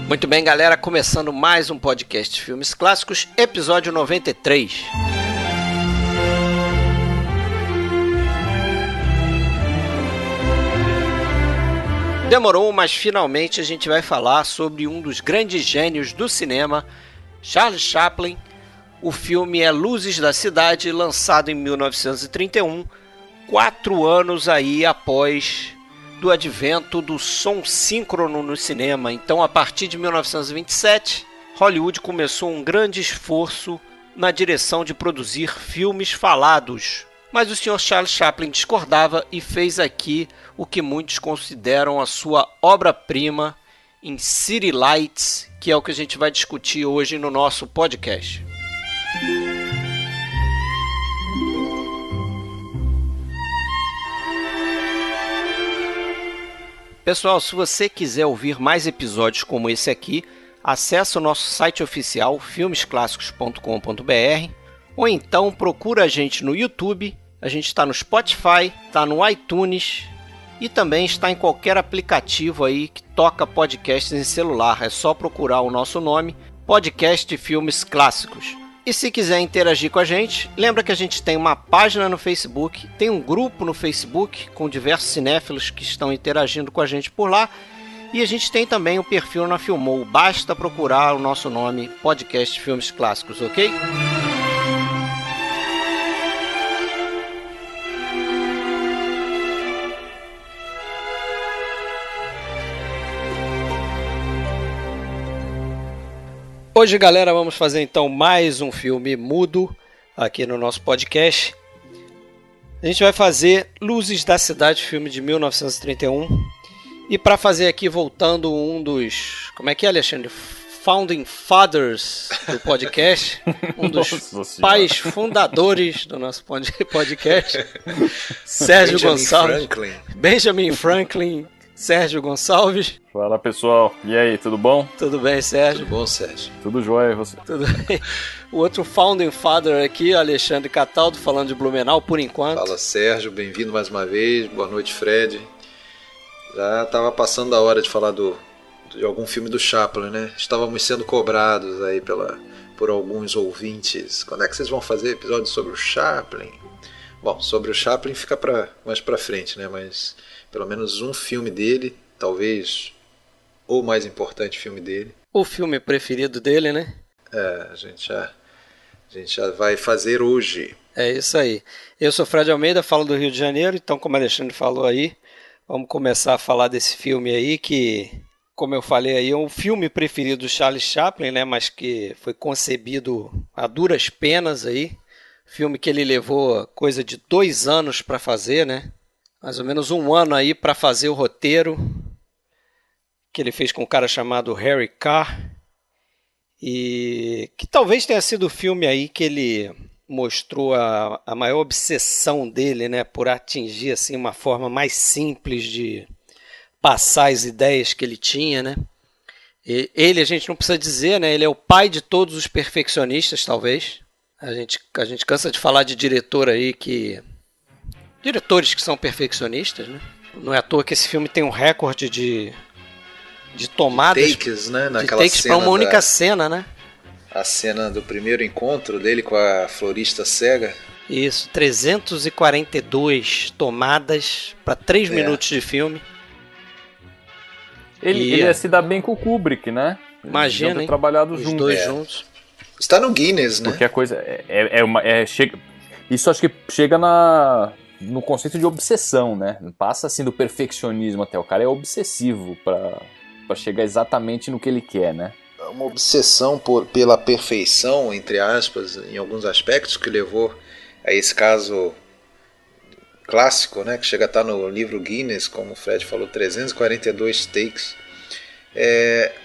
Muito bem, galera, começando mais um podcast Filmes Clássicos, episódio 93. Demorou, mas finalmente a gente vai falar sobre um dos grandes gênios do cinema, Charles Chaplin. O filme é Luzes da Cidade, lançado em 1931, 4 anos aí após do advento do som síncrono no cinema. Então, a partir de 1927, Hollywood começou um grande esforço na direção de produzir filmes falados. Mas o Sr. Charles Chaplin discordava e fez aqui o que muitos consideram a sua obra-prima em City Lights, que é o que a gente vai discutir hoje no nosso podcast. Pessoal, se você quiser ouvir mais episódios como esse aqui, acesse o nosso site oficial filmesclassicos.com.br ou então procura a gente no YouTube. A gente está no Spotify, está no iTunes e também está em qualquer aplicativo aí que toca podcasts em celular. É só procurar o nosso nome, Podcast Filmes Clássicos. E se quiser interagir com a gente, lembra que a gente tem uma página no Facebook, tem um grupo no Facebook com diversos cinéfilos que estão interagindo com a gente por lá. E a gente tem também o perfil na Filmou. Basta procurar o nosso nome, Podcast Filmes Clássicos, ok? Hoje, galera, vamos fazer então mais um filme mudo aqui no nosso podcast. A gente vai fazer Luzes da Cidade, filme de 1931. E para fazer aqui, voltando um dos... Como é que é, Alexandre? Founding Fathers do podcast. Um dos pais fundadores do nosso podcast. Sérgio Gonçalves. Benjamin Franklin. Sérgio Gonçalves. Fala, pessoal. E aí, tudo bom? Tudo bem, Sérgio? Tudo bom, Sérgio? Tudo jóia, e você? Tudo bem. O outro Founding Father aqui, Alexandre Cataldo, falando de Blumenau, por enquanto. Fala, Sérgio. Bem-vindo mais uma vez. Boa noite, Fred. Já estava passando a hora de falar de algum filme do Chaplin, né? Estávamos sendo cobrados aí por alguns ouvintes. Quando é que vocês vão fazer episódio sobre o Chaplin? Bom, sobre o Chaplin fica mais pra frente, né? Mas pelo menos um filme dele, talvez o mais importante filme dele. O filme preferido dele, né? A gente já vai fazer hoje. É isso aí. Eu sou Fred Almeida, falo do Rio de Janeiro, então como o Alexandre falou aí, vamos começar a falar desse filme aí que, como eu falei aí, é um filme preferido do Charles Chaplin, né? Mas que foi concebido a duras penas aí. Filme que ele levou coisa de 2 anos para fazer, né? Mais ou menos 1 ano aí para fazer o roteiro, que ele fez com um cara chamado Harry Carr, e que talvez tenha sido o filme aí que ele mostrou a maior obsessão dele, né, por atingir assim uma forma mais simples de passar as ideias que ele tinha, né? Ele, a gente não precisa dizer, né, ele é o pai de todos os perfeccionistas, talvez. A gente cansa de falar de diretores que são perfeccionistas, né? Não é à toa que esse filme tem um recorde de tomadas, takes, né? De takes para uma única cena, né? A cena do primeiro encontro dele com a florista cega. Isso, 342 tomadas para 3 minutos de filme. Ele ia se dar bem com o Kubrick, né? Imagina, hein? Trabalhado os juntos. dois juntos. Está no Guinness, né? Porque a coisa chega, isso acho que chega no conceito de obsessão, né? Passa assim do perfeccionismo até. O cara é obsessivo para chegar exatamente no que ele quer, né? Uma obsessão pela perfeição, entre aspas, em alguns aspectos, que levou a esse caso clássico, né? Que chega a estar no livro Guinness, como o Fred falou, 342 takes.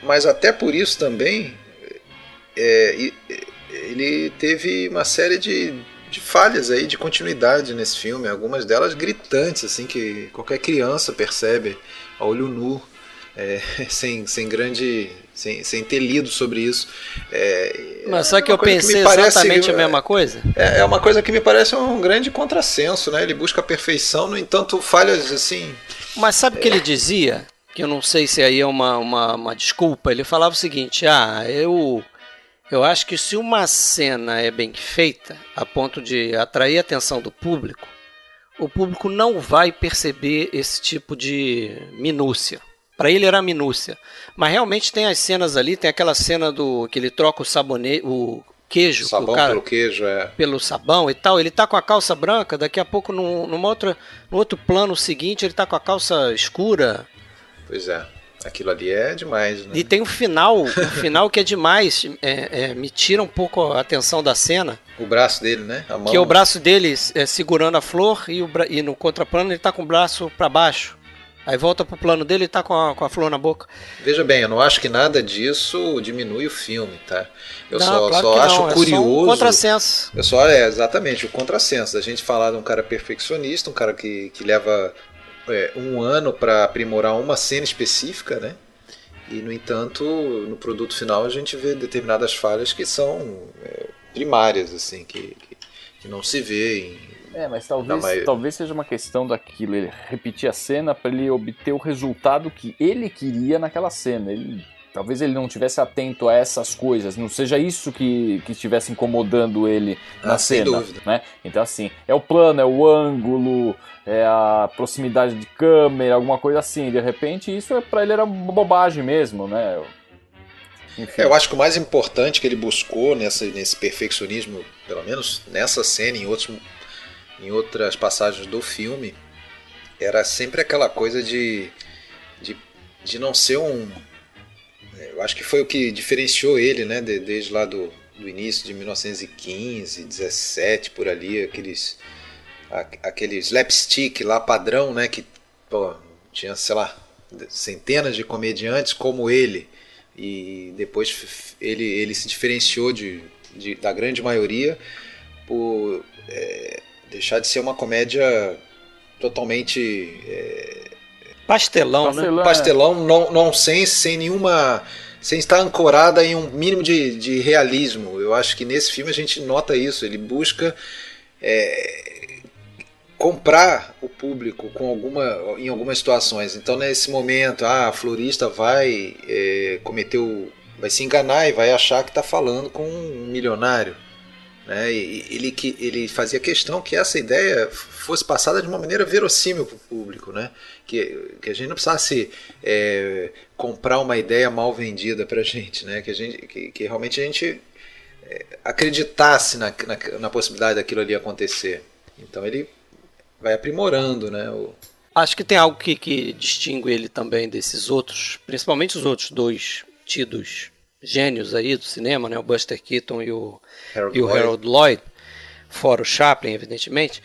Mas até por isso também ele teve uma série de falhas aí de continuidade nesse filme, algumas delas gritantes, assim, que qualquer criança percebe a olho nu, sem ter lido sobre isso. Mas só que eu pensei exatamente a mesma coisa? É uma coisa que me parece um grande contrassenso, né? Ele busca a perfeição, no entanto, falhas assim... Mas sabe o que ele dizia? que eu não sei se aí é uma desculpa, ele falava o seguinte, eu acho que se uma cena é bem feita, a ponto de atrair a atenção do público, o público não vai perceber esse tipo de minúcia. Para ele era minúcia. Mas realmente tem as cenas ali, tem aquela cena do que ele troca o sabonete, o queijo, sabão o cara, pelo queijo, pelo sabão e tal. Ele tá com a calça branca, daqui a pouco no outro plano seguinte ele tá com a calça escura. Pois é. Aquilo ali é demais, né? E tem o final que é demais, me tira um pouco a atenção da cena. O braço dele, né? A mão. Que é o braço dele segurando a flor e no contraplano ele tá com o braço para baixo. Aí volta pro plano dele e tá com a flor na boca. Veja bem, eu não acho que nada disso diminui o filme, tá? Eu não, só acho curioso. Só um contrassenso. Exatamente, o contrassenso. Da gente falar de um cara perfeccionista, um cara que leva um ano para aprimorar uma cena específica, né? E, no entanto, no produto final a gente vê determinadas falhas que são primárias, assim, que não se vê mas talvez seja uma questão daquilo, ele repetir a cena para ele obter o resultado que ele queria naquela cena. Talvez ele não estivesse atento a essas coisas, não seja isso que estivesse incomodando ele na cena. Sem dúvida. Né? Então, assim, é o plano, é o ângulo, é a proximidade de câmera, alguma coisa assim. De repente, isso para ele era uma bobagem mesmo, né? Enfim. Eu acho que o mais importante que ele buscou nesse perfeccionismo, pelo menos nessa cena e em outras passagens do filme, era sempre aquela coisa de não ser eu acho que foi o que diferenciou ele, né, desde lá do início de 1915, 17, por ali, aqueles slapstick lá padrão, né, que tinha, sei lá, centenas de comediantes como ele, e depois ele se diferenciou da grande maioria por deixar de ser uma comédia totalmente pastelão, né? Pastelão, nonsense, sem estar ancorada em um mínimo de realismo. Eu acho que nesse filme a gente nota isso. Ele busca comprar o público em algumas situações. Então, nesse momento, a florista vai vai se enganar e vai achar que está falando com um milionário. Né? E ele fazia questão que essa ideia fosse passada de uma maneira verossímil para o público, né? Que a gente não precisasse comprar uma ideia mal vendida para a gente, né? Que realmente a gente acreditasse na possibilidade daquilo ali acontecer. Então ele vai aprimorando, né? Acho que tem algo que distingue ele também desses outros, principalmente os outros dois tidos gênios aí do cinema, né? O Buster Keaton e o Harold Lloyd, fora o Chaplin, evidentemente,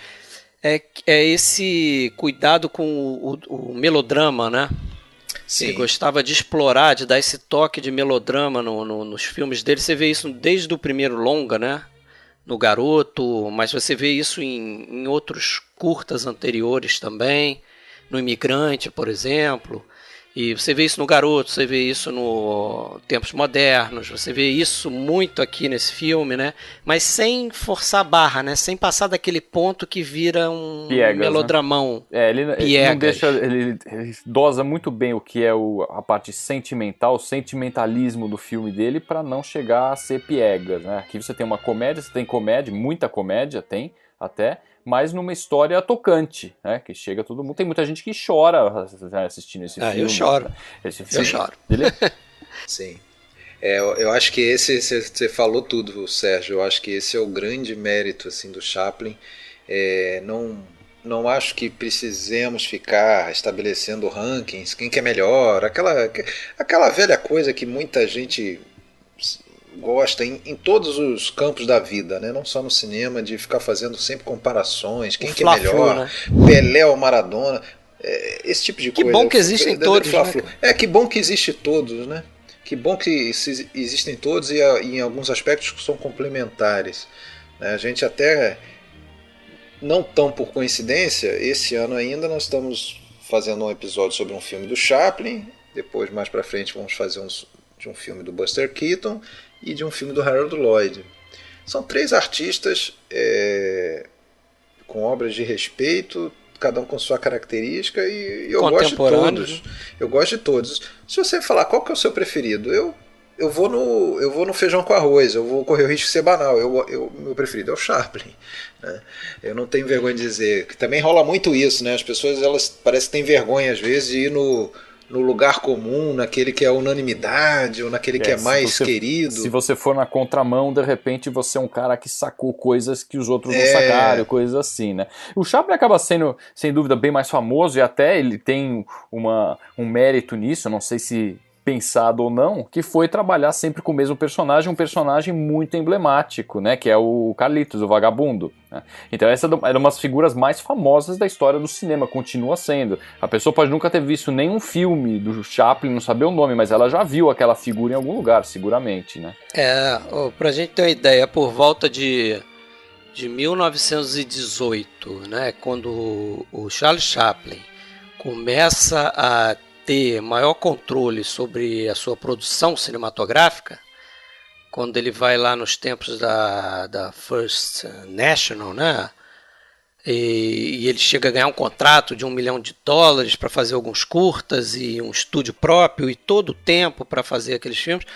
é esse cuidado com o melodrama, né? Sim. Ele gostava de explorar, de dar esse toque de melodrama nos filmes dele. Você vê isso desde o primeiro longa, né? No Garoto, mas você vê isso em outros curtas anteriores também, no Imigrante, por exemplo. E você vê isso no Garoto, você vê isso no Tempos Modernos, você vê isso muito aqui nesse filme, né? Mas sem forçar a barra, né? Sem passar daquele ponto que vira um Piegas, melodramão. Né? Ele não deixa, ele dosa muito bem o que é a parte sentimental, o sentimentalismo do filme dele para não chegar a ser piegas, né? Aqui você tem uma comédia, você tem comédia, muita comédia tem até, mas numa história tocante, né? Que chega todo mundo. Tem muita gente que chora assistindo esse filme. Eu choro. Eu choro. Sim. Eu acho que você falou tudo, Sérgio. Eu acho que esse é o grande mérito assim, do Chaplin. Não acho que precisemos ficar estabelecendo rankings, quem que é melhor, aquela velha coisa que muita gente gosta em todos os campos da vida, né? Não só no cinema, de ficar fazendo sempre comparações, quem que é melhor, né? Pelé ou Maradona, esse tipo de coisa. Que bom que existem todos, né? Que bom que existem todos, né? Que bom que existem todos e em alguns aspectos são complementares. Né? A gente até, não tão por coincidência, esse ano ainda nós estamos fazendo um episódio sobre um filme do Chaplin, depois mais pra frente vamos fazer de um filme do Buster Keaton e de um filme do Harold Lloyd. São três artistas com obras de respeito, cada um com sua característica, e eu gosto de todos. Eu gosto de todos. Se você falar qual que é o seu preferido, eu vou no feijão com arroz, eu vou correr o risco de ser banal. Meu preferido é o Chaplin, né? Eu não tenho vergonha de dizer, que também rola muito isso, né? As pessoas, elas parecem que têm vergonha às vezes de ir no lugar comum, naquele que é unanimidade, ou naquele que é mais querido. Se você for na contramão, de repente você é um cara que sacou coisas que os outros não sacaram, coisas assim, né? O Chaplin acaba sendo, sem dúvida, bem mais famoso, e até ele tem um mérito nisso, não sei se pensado ou não, que foi trabalhar sempre com o mesmo personagem, um personagem muito emblemático, né, que é o Carlitos, o vagabundo, né? Então essa era uma das figuras mais famosas da história do cinema, continua sendo. A pessoa pode nunca ter visto nenhum filme do Chaplin, não saber o nome, mas ela já viu aquela figura em algum lugar, seguramente, né? Pra gente ter uma ideia, por volta de 1918, né, quando o Charles Chaplin começa a ter maior controle sobre a sua produção cinematográfica, quando ele vai lá nos tempos da First National, né? E ele chega a ganhar um contrato de $1 milhão para fazer alguns curtas e um estúdio próprio e todo o tempo para fazer aqueles filmes.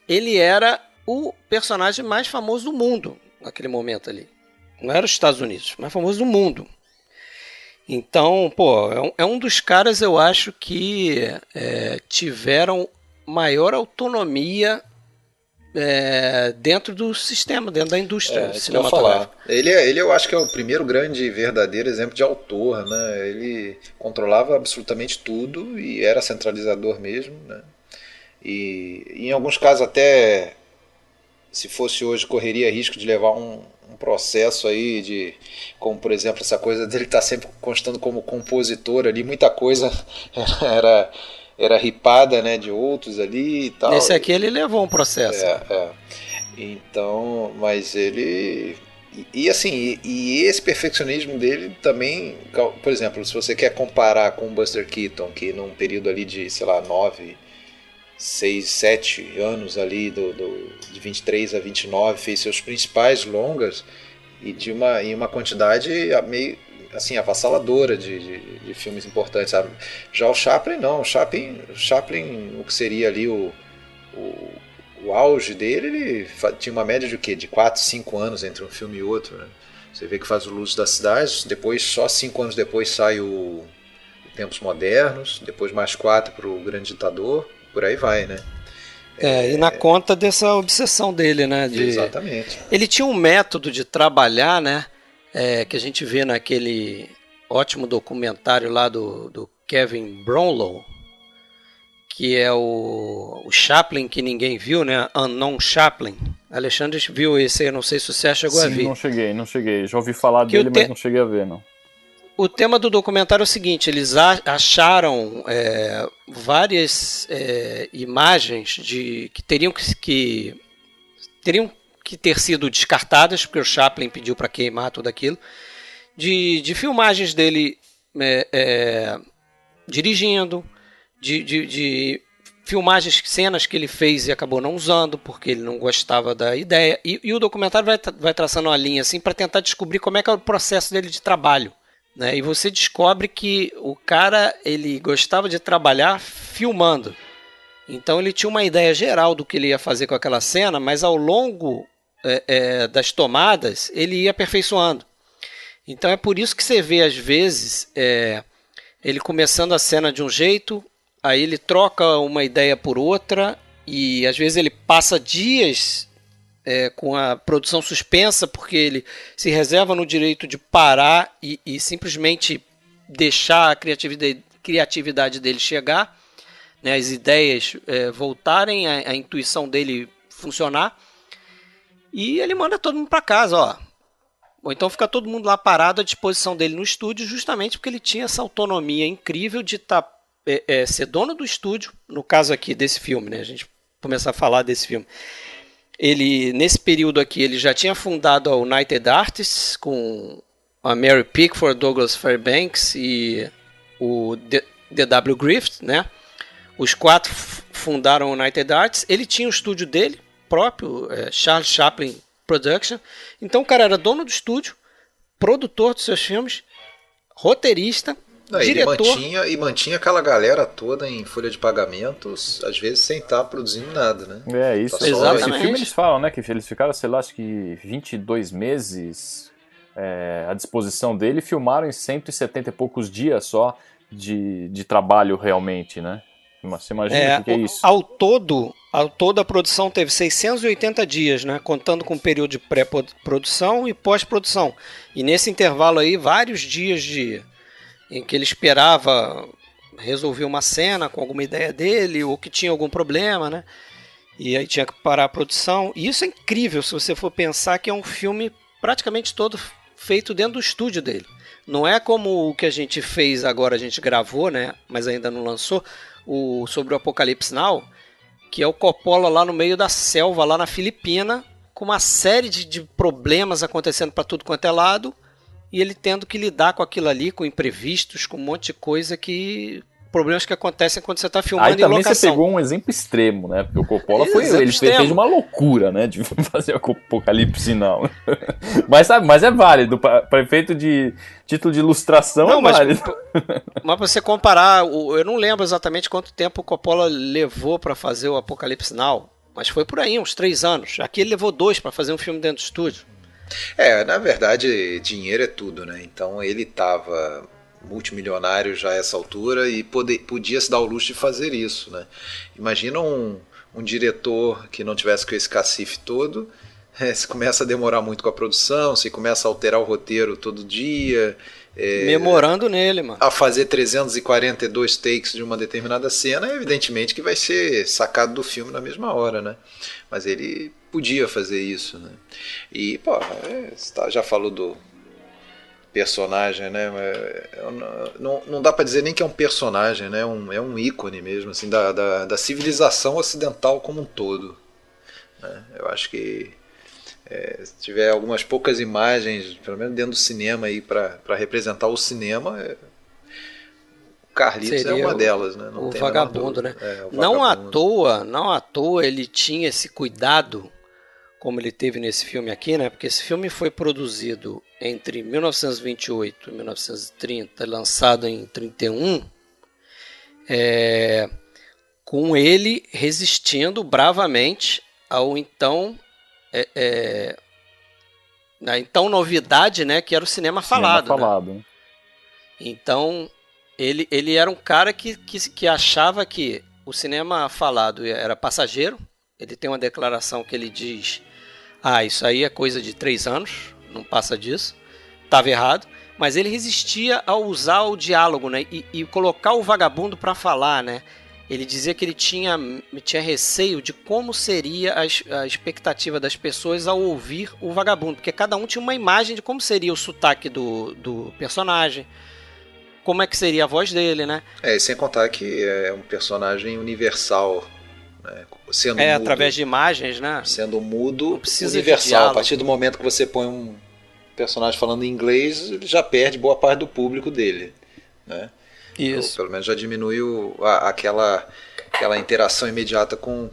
Ele era o personagem mais famoso do mundo naquele momento ali. Não era os Estados Unidos, mais famoso do mundo. Então, é um dos caras, eu acho, que tiveram maior autonomia dentro do sistema, dentro da indústria cinematográfica. Ele eu acho que é o primeiro grande e verdadeiro exemplo de autor, né? Ele controlava absolutamente tudo e era centralizador mesmo, né? E em alguns casos até, se fosse hoje, correria risco de levar um processo aí como por exemplo essa coisa dele estar sempre constando como compositor ali, muita coisa era ripada, né, de outros ali e tal. Nesse aqui ele levou um processo. Então, mas ele e esse perfeccionismo dele também, por exemplo, se você quer comparar com o Buster Keaton, que num período ali de, sei lá, 6, 7 anos ali, de 23 a 29, fez seus principais longas e em uma quantidade meio assim, avassaladora de filmes importantes, sabe? Já o Chaplin não, o Chaplin, o que seria ali o auge dele, ele tinha uma média de o quê? De 4, 5 anos entre um filme e outro, né? Você vê que faz o Luzes da Cidade, depois, só 5 anos depois sai o Tempos Modernos, depois mais 4 para o Grande Ditador, por aí vai, né? E na conta dessa obsessão dele, né? Exatamente. Ele tinha um método de trabalhar, né? Que a gente vê naquele ótimo documentário lá do Kevin Brownlow, que é o Chaplin que ninguém viu, né? Unknown Chaplin. Alexandre viu esse aí, eu não sei se você chegou a ver. Sim, não cheguei. Já ouvi falar dele, mas não cheguei a ver, não. O tema do documentário é o seguinte: eles acharam várias imagens que teriam que ter sido descartadas, porque o Chaplin pediu para queimar tudo aquilo, de filmagens dele dirigindo, de filmagens, cenas que ele fez e acabou não usando, porque ele não gostava da ideia, e o documentário vai traçando uma linha assim para tentar descobrir como é que é o processo dele de trabalho. Né? E você descobre que o cara, ele gostava de trabalhar filmando. Então ele tinha uma ideia geral do que ele ia fazer com aquela cena, mas ao longo das tomadas ele ia aperfeiçoando. Então é por isso que você vê às vezes ele começando a cena de um jeito, aí ele troca uma ideia por outra, e às vezes ele passa dias com a produção suspensa, porque ele se reserva no direito de parar e simplesmente deixar a criatividade dele chegar, né, as ideias voltarem, a intuição dele funcionar, e ele manda todo mundo para casa, ó. Ou então fica todo mundo lá parado à disposição dele no estúdio, justamente porque ele tinha essa autonomia incrível de ser dono do estúdio, no caso aqui desse filme, né, a gente começar a falar desse filme. Ele, nesse período aqui, ele já tinha fundado a United Artists com a Mary Pickford, Douglas Fairbanks e o D.W. Griffith, né? Os 4 fundaram a United Artists. Ele tinha o estúdio dele próprio, Charles Chaplin Production. Então o cara era dono do estúdio, produtor dos seus filmes, roteirista, Não, diretor... e mantinha aquela galera toda em folha de pagamentos, às vezes sem estar produzindo nada, né? É isso. Tá só Exatamente. Esse filme eles falam, né, que eles ficaram, sei lá, acho que 22 meses à disposição dele, e filmaram em 170 e poucos dias só de trabalho realmente, né? Você imagina o que é isso? Ao todo a produção teve 680 dias, né? Contando com o período de pré-produção e pós-produção. E nesse intervalo aí, vários dias em que ele esperava resolver uma cena com alguma ideia dele, ou que tinha algum problema, né? E aí tinha que parar a produção. E isso é incrível se você for pensar que é um filme praticamente todo feito dentro do estúdio dele. Não é como o que a gente fez agora, a gente gravou, né? Mas ainda não lançou, sobre o Apocalipse Now, que é o Coppola lá no meio da selva, lá na Filipina, com uma série de problemas acontecendo para tudo quanto é lado, e ele tendo que lidar com aquilo ali, com imprevistos, com um monte de coisa problemas que acontecem quando você está filmando Aí também em locação. Você pegou um exemplo extremo, né? Porque o Coppola Ele fez uma loucura, né? De fazer o Apocalipse Now. mas é válido. Para efeito de título de ilustração, é válido. Mas pra você comparar, eu não lembro exatamente quanto tempo o Coppola levou para fazer o Apocalipse Now, mas foi por aí, uns 3 anos. Aqui ele levou 2 para fazer um filme dentro do estúdio. Na verdade, dinheiro é tudo, né? Então ele estava multimilionário já a essa altura e podia se dar o luxo de fazer isso, né? Imagina um diretor que não tivesse com esse cacife todo, se começa a demorar muito com a produção, se começa a alterar o roteiro todo dia, memorando nele, mano. A fazer 342 takes de uma determinada cena, evidentemente que vai ser sacado do filme na mesma hora, né? Mas ele podia fazer isso, né? E, já falou do personagem, né? Não dá para dizer nem que é um personagem, né? É um ícone mesmo, assim, da civilização ocidental como um todo, né? Eu acho que se tiver algumas poucas imagens, pelo menos dentro do cinema aí para representar o cinema, o Carlitos seria uma delas, né? O Vagabundo, né? Não à toa ele tinha esse cuidado como ele teve nesse filme aqui, né? Porque esse filme foi produzido entre 1928 e 1930, lançado em 31, com ele resistindo bravamente ao então na então novidade, né? Que era o cinema falado. Né? Então ele era um cara que achava que o cinema falado era passageiro. Ele tem uma declaração que ele diz: isso aí é coisa de 3 anos, não passa disso. Estava errado, mas ele resistia a usar o diálogo, né? E colocar o vagabundo para falar, né? Ele dizia que ele tinha receio de como seria a expectativa das pessoas ao ouvir o vagabundo, porque cada um tinha uma imagem de como seria o sotaque do personagem, como é que seria a voz dele, né? E sem contar que é um personagem universal, né? Sendo mudo, através de imagens, né? Sendo mudo, universal. A partir do momento que você põe um personagem falando em inglês, ele já perde boa parte do público dele, né? Isso. Ou, pelo menos já diminui aquela interação imediata com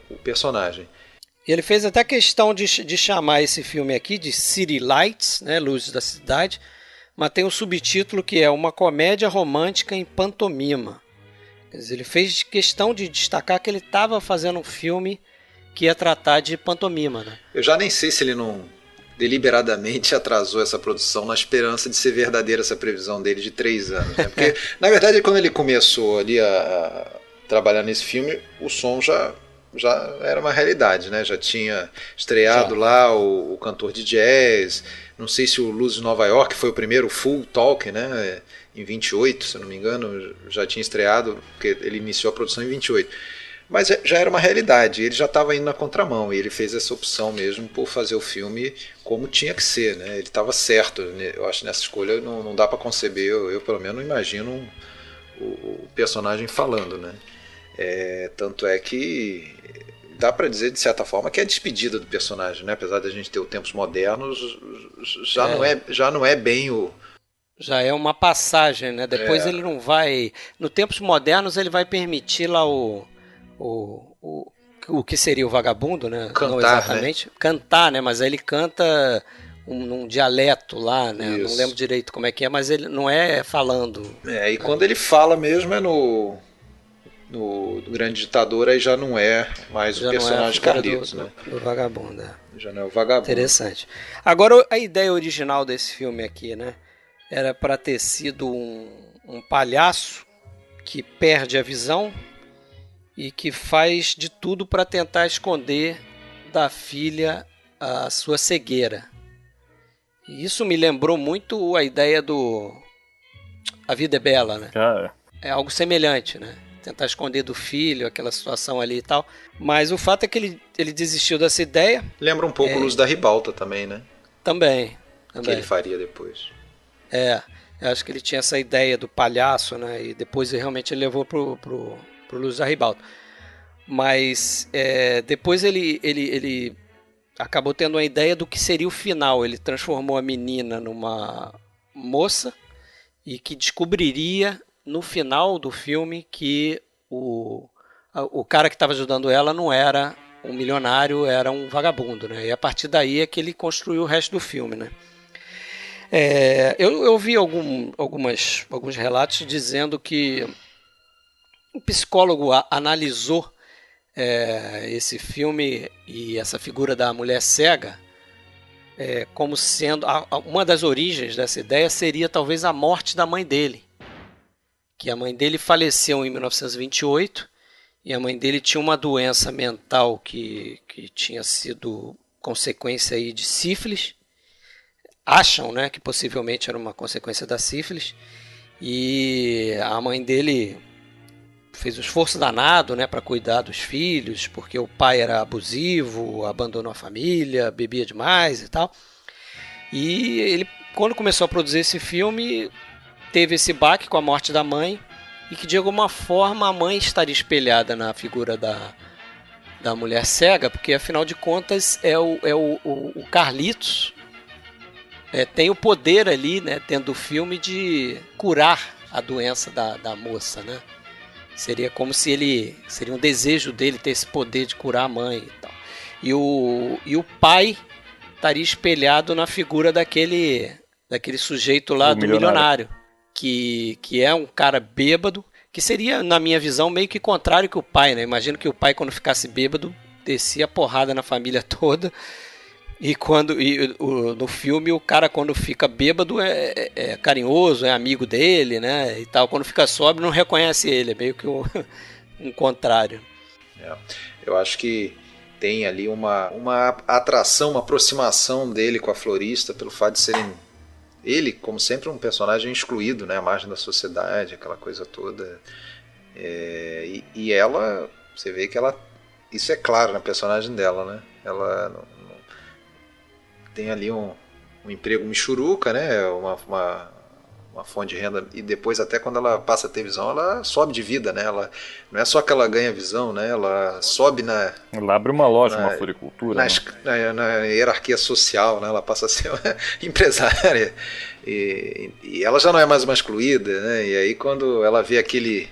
o personagem. Ele fez até questão de chamar esse filme aqui de City Lights, né? Luzes da Cidade, mas tem um subtítulo que é Uma Comédia Romântica em Pantomima. Ele fez questão de destacar que ele estava fazendo um filme que ia tratar de pantomima, né? Eu já nem sei se ele não deliberadamente atrasou essa produção na esperança de ser verdadeira essa previsão dele de 3 anos, né? Porque, na verdade, quando ele começou ali a trabalhar nesse filme, o som já era uma realidade, né? Já tinha estreado lá o cantor de jazz, não sei se o Luz de Nova York foi o primeiro full talk, né? Em 28, se eu não me engano, já tinha estreado, porque ele iniciou a produção em 28. Mas já era uma realidade, ele já estava indo na contramão, e ele fez essa opção mesmo por fazer o filme como tinha que ser, né? Ele estava certo, né? Eu acho que nessa escolha não dá para conceber, eu pelo menos não imagino o personagem falando, né? Tanto é que dá para dizer de certa forma que é a despedida do personagem, né? Apesar da gente ter os tempos modernos, já não é bem o... Já é uma passagem, né? Depois ele não vai... No tempos modernos ele vai permitir lá o que seria o vagabundo, né? Cantar, não exatamente. Né? Cantar, né? Mas aí ele canta num dialeto lá, né? Eu não lembro direito como é que é, mas ele não é falando. E quando ele fala mesmo é no Grande Ditador, aí já não é mais Já o personagem Carlitos, né? Do vagabundo, Já não é o vagabundo. Interessante. Agora, a ideia original desse filme aqui, né? Era para ter sido um palhaço que perde a visão e que faz de tudo para tentar esconder da filha a sua cegueira. E isso me lembrou muito a ideia do A Vida é Bela, né? É algo semelhante, né? Tentar esconder do filho, aquela situação ali e tal. Mas o fato é que ele desistiu dessa ideia. Lembra um pouco o Luz da Ribalta também, né? Também. Que ele faria depois. Eu acho que ele tinha essa ideia do palhaço, né? E depois realmente ele levou pro Luz da Ribalta. Mas depois ele acabou tendo uma ideia do que seria o final. Ele transformou a menina numa moça e que descobriria no final do filme que o cara que estava ajudando ela não era um milionário, era um vagabundo, né? E a partir daí é que ele construiu o resto do filme, né? Eu vi alguns relatos dizendo que o psicólogo analisou esse filme e essa figura da mulher cega como sendo uma das origens dessa ideia seria talvez a morte da mãe dele, que a mãe dele faleceu em 1928 e a mãe dele tinha uma doença mental que tinha sido consequência aí de sífilis. Acham, né, que possivelmente era uma consequência da sífilis, e a mãe dele fez um esforço danado, né, para cuidar dos filhos, porque o pai era abusivo, abandonou a família, bebia demais e tal. E ele, quando começou a produzir esse filme, teve esse baque com a morte da mãe, e que de alguma forma a mãe estaria espelhada na figura da mulher cega, porque afinal de contas é o Carlitos. Tem o poder ali, né, dentro do filme, de curar a doença da moça, né? Seria como se seria um desejo dele ter esse poder de curar a mãe e tal. E o pai estaria espelhado na figura daquele sujeito lá, do milionário, que é um cara bêbado, que seria, na minha visão, meio que contrário que o pai, né? Imagino que o pai, quando ficasse bêbado, descia porrada na família toda. No filme, o cara, quando fica bêbado, é carinhoso, é amigo dele, né? E tal. Quando fica sóbrio, não reconhece ele. É meio que um contrário. Eu acho que tem ali uma atração, uma aproximação dele com a florista, pelo fato de serem ele, como sempre, um personagem excluído, né? À margem da sociedade, aquela coisa toda. E ela, você vê que ela... Isso é claro na personagem dela, né? Ela tem ali um emprego michuruca, né? Uma fonte de renda, e depois, até quando ela passa a ter visão, ela sobe de vida, né? Ela, não é só que ela ganha visão, né? Ela sobe ela abre uma loja, uma floricultura, na hierarquia social, né? Ela passa a ser uma empresária, e ela já não é mais uma excluída, né? E aí, quando ela vê aquele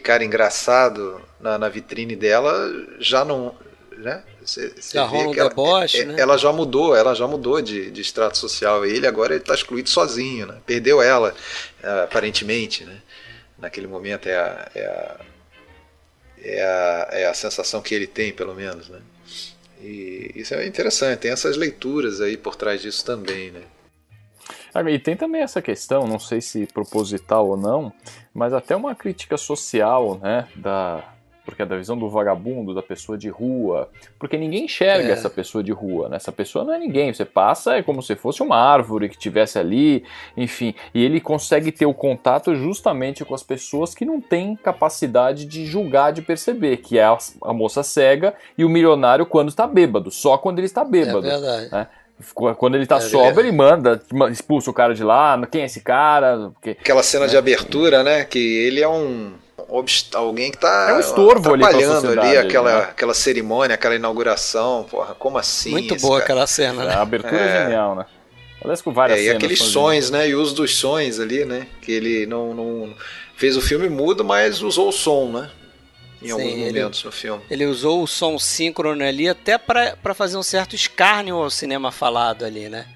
cara engraçado na vitrine dela, já não, né? Você vê que deboche, né? ela já mudou de extrato social. Ele agora está excluído sozinho, né? Perdeu ela, aparentemente, né? Naquele momento é a sensação que ele tem, pelo menos, né? E isso é interessante, tem essas leituras aí por trás disso também, né? E tem também essa questão, não sei se proposital ou não, mas até uma crítica social, né, porque é da visão do vagabundo, da pessoa de rua, porque ninguém enxerga essa pessoa de rua, né? Essa pessoa não é ninguém, você passa, é como se fosse uma árvore que tivesse ali, enfim, e ele consegue ter o contato justamente com as pessoas que não têm capacidade de julgar, de perceber, que é a moça cega e o milionário quando está bêbado, só quando ele está bêbado. É verdade. Né? Quando ele tá sóbrio, ele expulsa o cara de lá, quem é esse cara? Aquela cena de abertura, né, que ele é alguém que tá um estorvo atrapalhando ali aquela cerimônia, aquela inauguração, porra, como assim? Muito boa aquela cena, né? A abertura é genial, né? Aliás, com várias cenas. E aqueles sons, né, e o uso dos sons ali, né, que ele não fez o filme mudo, mas usou o som, né? em alguns momentos no filme. Ele usou o som síncrono ali até para fazer um certo escárnio ao cinema falado ali, né?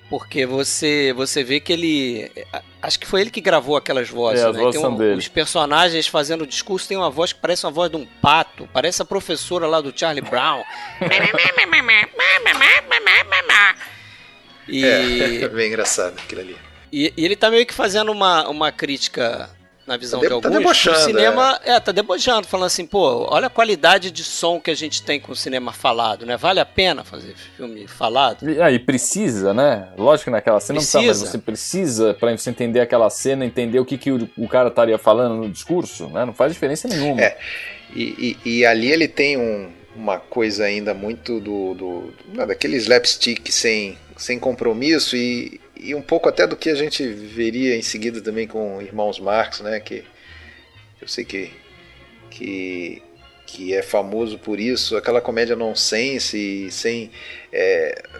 Porque você vê que ele... Acho que foi ele que gravou aquelas vozes, as né? vozes são dele. Os personagens fazendo o discurso tem uma voz que parece uma voz de um pato. Parece a professora lá do Charlie Brown. É bem engraçado aquilo ali. E ele tá meio que fazendo uma crítica... na visão de alguns, debochando, o cinema tá debochando, falando assim, pô, olha a qualidade de som que a gente tem com o cinema falado, né? Vale a pena fazer filme falado? E precisa, né? Lógico que naquela cena precisa. Não tá, mas você precisa, pra você entender aquela cena, entender o que o cara estaria falando no discurso, né? Não faz diferença nenhuma. E ali ele tem uma coisa ainda muito daquele slapstick sem compromisso e um pouco até do que a gente veria em seguida também com Irmãos Marx, né? Que eu sei que é famoso por isso, aquela comédia nonsense e sem...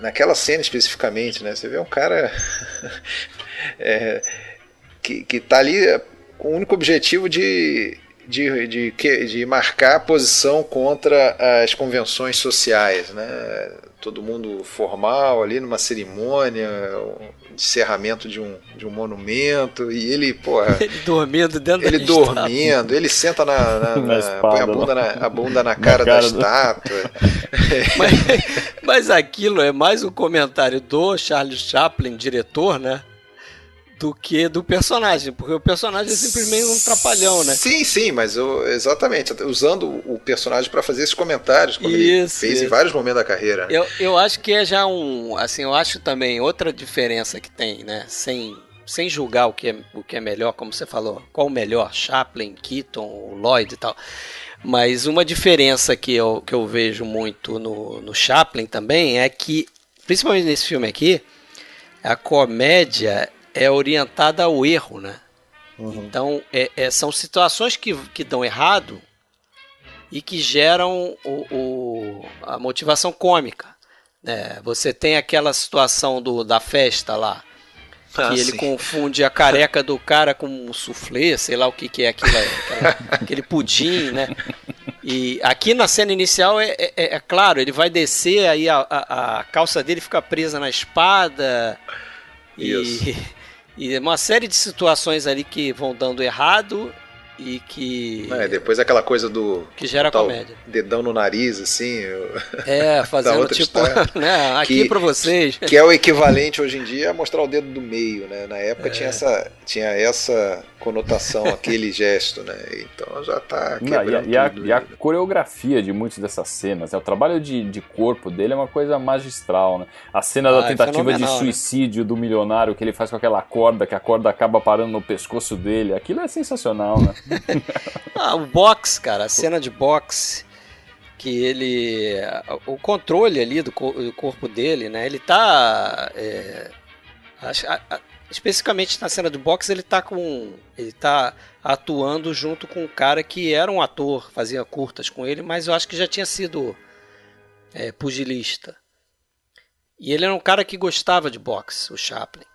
naquela cena especificamente, né? Você vê um cara que tá ali com o único objetivo de marcar a posição contra as convenções sociais, né? Todo mundo formal ali numa cerimônia, encerramento de um monumento, e ele, porra... Ele dormindo dentro ele da dormindo, ele senta põe a bunda na cara da estátua. Mas aquilo é mais um comentário do Charlie Chaplin, diretor, né? Do que do personagem, porque o personagem é simplesmente um trapalhão, né? Sim, mas exatamente, usando o personagem para fazer esses comentários, como ele fez em vários momentos da carreira. Né? Eu acho que é já eu acho também outra diferença que tem, né? Sem julgar o que é melhor, como você falou, qual o melhor, Chaplin, Keaton, Lloyd e tal. Mas uma diferença que eu vejo muito no Chaplin também é que, principalmente nesse filme aqui, a comédia é orientada ao erro, né? Uhum. Então, são situações que dão errado e que geram a motivação cômica. Né? Você tem aquela situação da festa lá, que ele confunde a careca do cara com um soufflé, sei lá o que é aquilo, aquele pudim, né? E aqui na cena inicial é claro, ele vai descer, aí a calça dele fica presa na espada. E uma série de situações ali que vão dando errado e que... depois aquela coisa que gera comédia. Dedão no nariz, assim... fazendo tipo... né, aqui pra vocês. Que é o equivalente hoje em dia a mostrar o dedo do meio, né? Na época tinha essa conotação, aquele gesto, né? Então já tá quebrando tudo. E a coreografia de muitas dessas cenas, o trabalho de corpo dele é uma coisa magistral, né? A cena da tentativa de suicídio, né? Do milionário que ele faz com aquela corda, que a corda acaba parando no pescoço dele, aquilo é sensacional, né? O boxe, cara, a cena de boxe, que ele... o controle ali do corpo dele, né? Ele tá... especificamente na cena do boxe, ele tá atuando junto com um cara que era um ator, fazia curtas com ele, mas eu acho que já tinha sido pugilista. E ele era um cara que gostava de boxe, o Chaplin.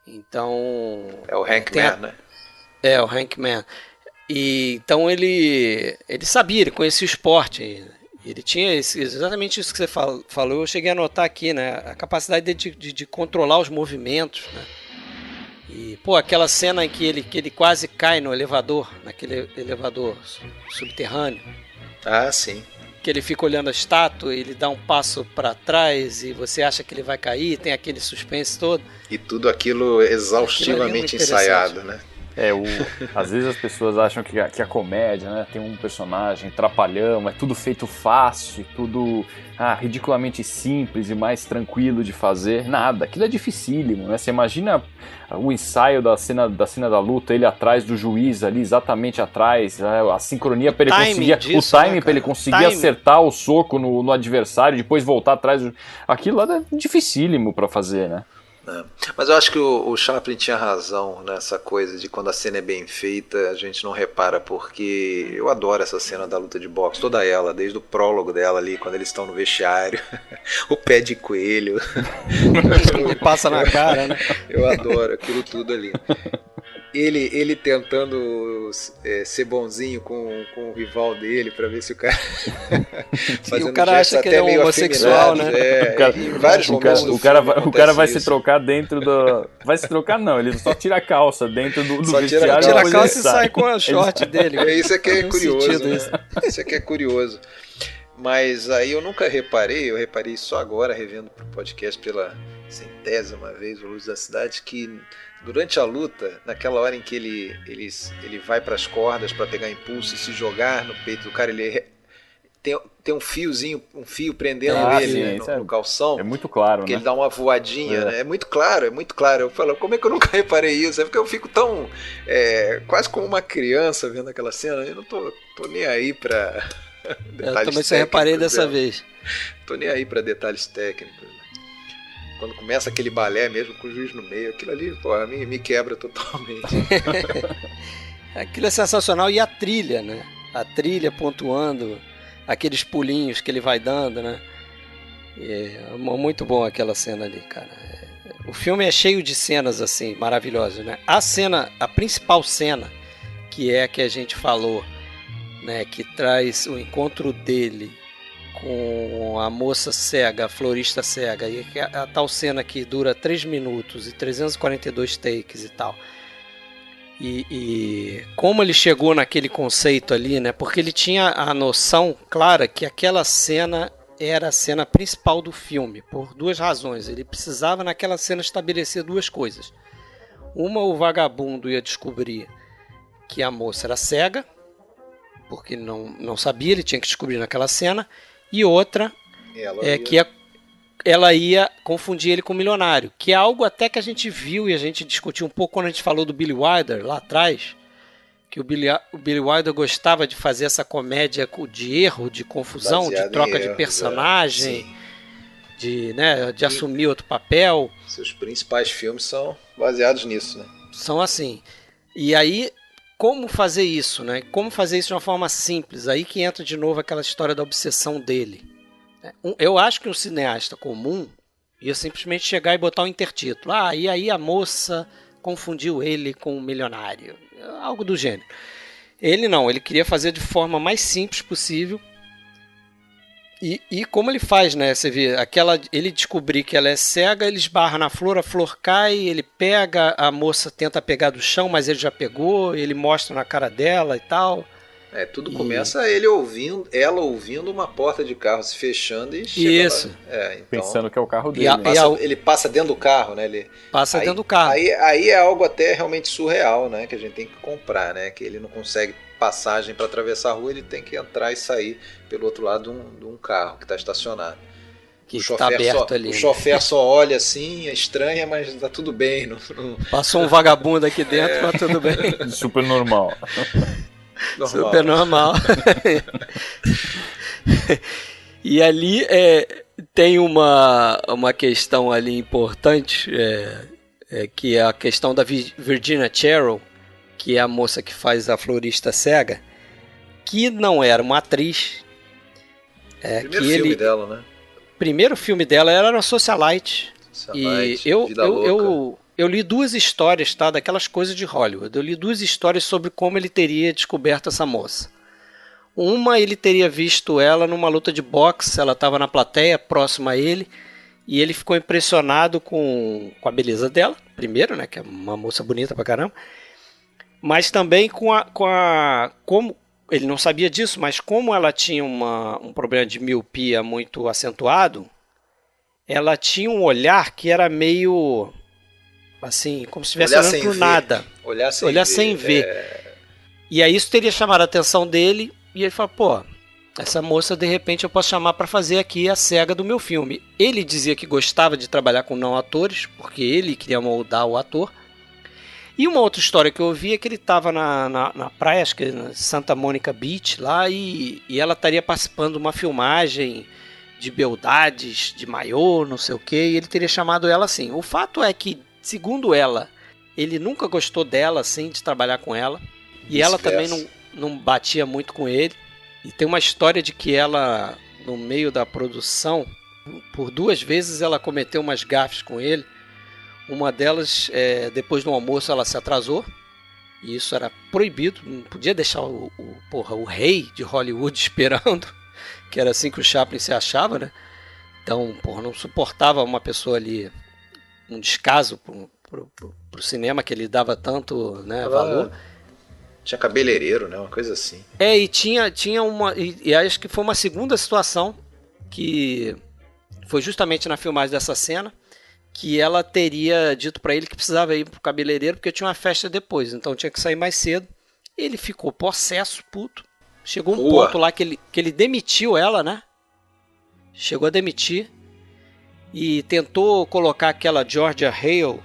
Então... É o Hank Mann, né? É, o Hank Mann. E então ele sabia, ele conhecia o esporte. Ele tinha exatamente isso que você falou, eu cheguei a notar aqui, né? A capacidade de controlar os movimentos, né? E, aquela cena em que ele quase cai no elevador, naquele elevador subterrâneo. Ah, sim. Que ele fica olhando a estátua, ele dá um passo para trás e você acha que ele vai cair, tem aquele suspense todo. E tudo aquilo exaustivamente ensaiado, né? Às vezes as pessoas acham que a comédia, né, tem um personagem trapalhão, é tudo feito fácil, tudo ridiculamente simples e mais tranquilo de fazer. Nada, aquilo é dificílimo, né? Você imagina o ensaio da cena da luta, ele atrás do juiz ali, exatamente atrás, a sincronia para ele conseguir, o timing para ele conseguir acertar o soco no adversário, depois voltar atrás. Aquilo é dificílimo para fazer, né? Mas eu acho que o Chaplin tinha razão nessa coisa de quando a cena é bem feita, a gente não repara, porque eu adoro essa cena da luta de boxe, toda ela, desde o prólogo dela ali, quando eles estão no vestiário, o pé de coelho. Que passa na cara, né? Eu adoro aquilo tudo ali. Ele tentando ser bonzinho com o rival dele pra ver se o cara o cara acha que ele é um homossexual, né? Em vários momentos o cara vai se trocar dentro do... Vai se trocar não, ele só tira a calça dentro do vestiário. Tira a calça e sai com a short dele. Isso aqui é curioso, né? Isso aqui é curioso. Mas aí eu nunca reparei, eu reparei só agora, revendo pro podcast pela 100ª vez, o Luz da Cidade, que durante a luta, naquela hora em que ele vai para as cordas para pegar impulso e se jogar no peito do cara, ele tem um fio prendendo ele, né, no calção. É muito claro, que né? ele dá uma voadinha, né? É muito claro. Eu falo, como é que eu nunca reparei isso? É porque eu fico tão quase como uma criança vendo aquela cena. Eu não tô nem aí para detalhes eu também só reparei dessa vez. Tô nem aí para detalhes técnicos. Quando começa aquele balé mesmo com o juiz no meio, aquilo ali, porra, me quebra totalmente. Aquilo é sensacional. E a trilha, né? A trilha pontuando, aqueles pulinhos que ele vai dando, né? É muito bom aquela cena ali, cara. O filme é cheio de cenas assim, maravilhosas, né? A principal cena, que é a que a gente falou, né? Que traz o encontro dele com a moça cega, a florista cega, e a tal cena que dura 3 minutos e 342 takes e tal. E como ele chegou naquele conceito ali, né? Porque ele tinha a noção clara que aquela cena era a cena principal do filme, por 2 razões. Ele precisava naquela cena estabelecer 2 coisas. Uma, o vagabundo ia descobrir que a moça era cega, porque não sabia, ele tinha que descobrir naquela cena. E outra que ela ia confundir ele com o milionário, que é algo até que a gente viu e a gente discutiu um pouco quando a gente falou do Billy Wilder lá atrás, que o Billy Wilder gostava de fazer essa comédia de erro, de confusão, baseado de troca de personagem, de assumir outro papel. Seus principais filmes são baseados nisso, né? São assim. E aí, como fazer isso, né? Como fazer isso de uma forma simples? Aí que entra de novo aquela história da obsessão dele. Eu acho que um cineasta comum ia simplesmente chegar e botar um intertítulo. E aí a moça confundiu ele com um milionário. Algo do gênero. Ele não, ele queria fazer de forma mais simples possível. E como ele faz, né? Você vê, ele descobrir que ela é cega, ele esbarra na flor, a flor cai, ele pega, a moça tenta pegar do chão, mas ele já pegou, ele mostra na cara dela e tal. Tudo começa ela ouvindo uma porta de carro se fechando e chega isso. Lá. Então, pensando que é o carro dele. Ele passa dentro do carro, né? Dentro do carro. Aí é algo até realmente surreal, né? Que a gente tem que comprar, né? Que ele não consegue passagem para atravessar a rua, ele tem que entrar e sair pelo outro lado de um carro que está estacionado. Que está aberto ali. O chofer só olha assim, é estranha, mas tá tudo bem. Passou um vagabundo aqui dentro, mas tudo bem. Super normal. Super normal. E ali tem uma questão ali importante, que é a questão da Virginia Cheryl, que é a moça que faz a florista cega, que não era uma atriz. Primeiro filme dela, né? Primeiro filme dela era no Socialite. E eu li 2 histórias, tá, daquelas coisas de Hollywood. Eu li 2 histórias sobre como ele teria descoberto essa moça. Uma, ele teria visto ela numa luta de boxe, ela estava na plateia, próxima a ele, e ele ficou impressionado com a beleza dela, primeiro, né, que é uma moça bonita pra caramba, mas também como ele não sabia disso, mas como ela tinha um problema de miopia muito acentuado, ela tinha um olhar que era meio assim, como se estivesse olhando por nada. Olhar sem ver. E aí isso teria chamado a atenção dele, e ele falou, essa moça de repente eu posso chamar para fazer aqui a cega do meu filme. Ele dizia que gostava de trabalhar com não atores, porque ele queria moldar o ator. E uma outra história que eu ouvi é que ele estava na praia, acho que na Santa Monica Beach, lá, e ela estaria participando de uma filmagem de beldades, de maiô, não sei o que, e ele teria chamado ela assim. O fato é que, segundo ela, ele nunca gostou dela, assim, de trabalhar com ela, e ela também não batia muito com ele. E tem uma história de que ela, no meio da produção, por 2 vezes ela cometeu umas gafes com ele. Uma delas, depois do almoço, ela se atrasou E isso era proibido, não podia deixar o rei de Hollywood esperando, que era assim que o Chaplin se achava, né? Então, não suportava uma pessoa ali, um descaso pro cinema que ele dava tanto, né, valor. Tinha cabeleireiro, né? Uma coisa assim. E tinha uma... E acho que foi uma segunda situação, que foi justamente na filmagem dessa cena, que ela teria dito pra ele que precisava ir pro cabeleireiro porque tinha uma festa depois, então tinha que sair mais cedo. Ele ficou possesso, puto. Chegou um ponto lá que ele demitiu ela, né? Chegou a demitir e tentou colocar aquela Georgia Hale,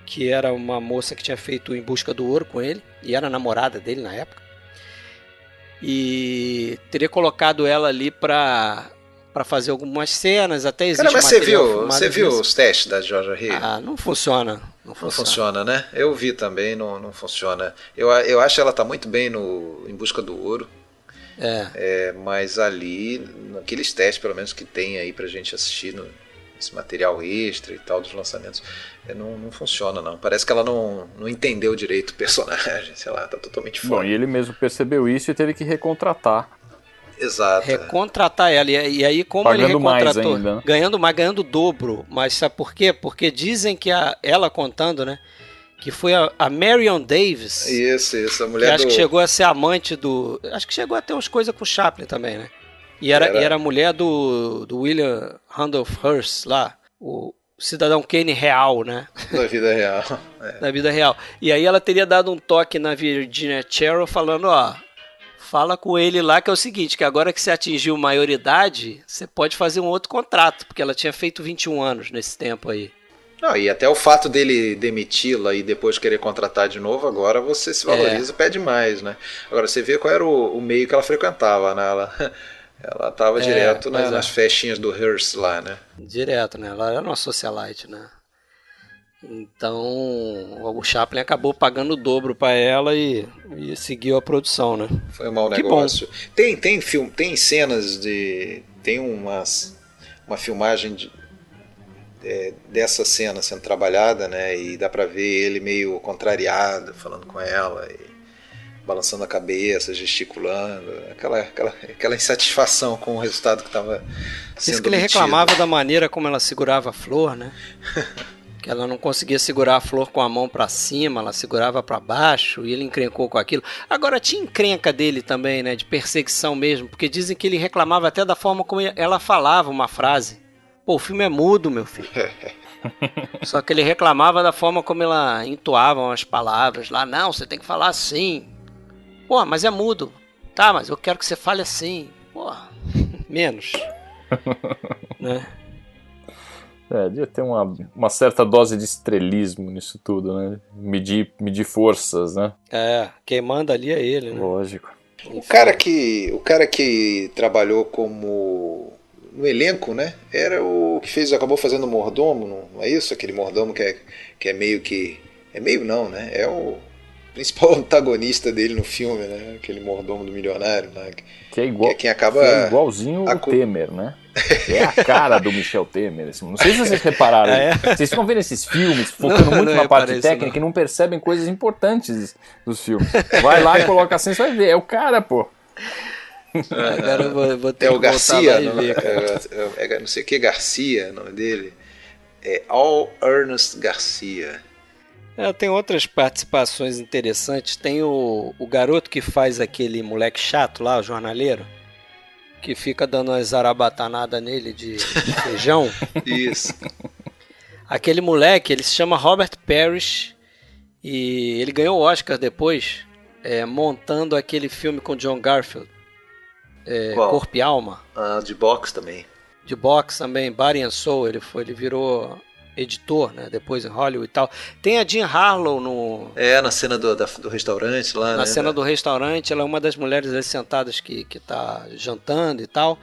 que era uma moça que tinha feito Em Busca do Ouro com ele, e era namorada dele na época. E teria colocado ela ali pra fazer algumas cenas, até existe. Cara, mas você viu os testes da Georgia Hale? Não funciona. Não funciona, né? Eu vi também, não funciona. Eu acho que ela tá muito bem no Em Busca do Ouro. Mas ali, naqueles testes, pelo menos, que tem aí pra gente assistir esse material extra e tal dos lançamentos, não funciona, não. Parece que ela não entendeu direito o personagem, sei lá, tá totalmente fora. Bom, e ele mesmo percebeu isso e teve que recontratar. Exato. Recontratar ela. E aí, como pagando ele recontratou? Mais ainda, né? Ganhando o dobro. Mas sabe por quê? Porque dizem que ela contando, né? Que foi a Marion Davis. Isso, a mulher que acho que chegou a ser amante do... Acho que chegou a ter umas coisas com o Chaplin também, né? E era a mulher do William Randolph Hearst lá. O cidadão Kane real, né? Da vida real. Da vida real. E aí ela teria dado um toque na Virginia Cheryl falando, fala com ele lá que é o seguinte, que agora que você atingiu maioridade, você pode fazer um outro contrato, porque ela tinha feito 21 anos nesse tempo aí. Não, e até o fato dele demiti-la e depois querer contratar de novo, agora você se valoriza e pede mais, né? Agora, você vê qual era o meio que ela frequentava, né? Ela tava direto nas festinhas do Hearst lá, né? Direto, né? Ela era uma socialite, né? Então, o Chaplin acabou pagando o dobro para ela e seguiu a produção, né? Foi um mau negócio. Tem cenas de... Tem uma filmagem dessa cena sendo trabalhada, né? E dá pra ver ele meio contrariado, falando com ela e balançando a cabeça, gesticulando, aquela insatisfação com o resultado que estava sendo Isso que ele reclamava da maneira como ela segurava a flor, né? Que ela não conseguia segurar a flor com a mão para cima, ela segurava para baixo e ele encrencou com aquilo. Agora tinha encrenca dele também, né? De perseguição mesmo, porque dizem que ele reclamava até da forma como ela falava uma frase. Pô, o filme é mudo, meu filho. Só que ele reclamava da forma como ela entoava as palavras lá. Não, você tem que falar assim. Pô, mas é mudo. Tá, mas eu quero que você fale assim. Pô, menos. Né? Devia ter uma certa dose de estrelismo nisso tudo, né? Medir forças, né? Quem manda ali é ele, né? Lógico. O cara que trabalhou no elenco, né? Era o que acabou fazendo o mordomo, não é isso? Aquele mordomo que é meio que... É meio não, né? É o principal antagonista dele no filme, né? Aquele mordomo do milionário, né? Que é igual, quem acaba... que é igualzinho o Temer, né? É a cara do Michel Temer. Assim. Não sei se vocês repararam. Vocês ficam vendo esses filmes, focando muito na parte técnica e não percebem coisas importantes dos filmes. Vai lá e coloca assim, você vai ver. É o cara, pô. Agora eu vou ter que o Garcia, voltar lá e ver, cara. Não sei o que Garcia, o nome dele. É All Ernest Garcia. Tem outras participações interessantes. Tem o garoto que faz aquele moleque chato lá, o jornaleiro, que fica dando umas zarabatanadas nele de feijão. Isso. Aquele moleque, ele se chama Robert Parrish e ele ganhou o Oscar depois, montando aquele filme com John Garfield, Corpo e Alma. De boxe também. De boxe também, Body and Soul, ele editor, né, depois em Hollywood e tal. Tem a Jean Harlow na cena do restaurante lá, na cena do restaurante, ela é uma das mulheres ali sentadas que tá jantando e tal.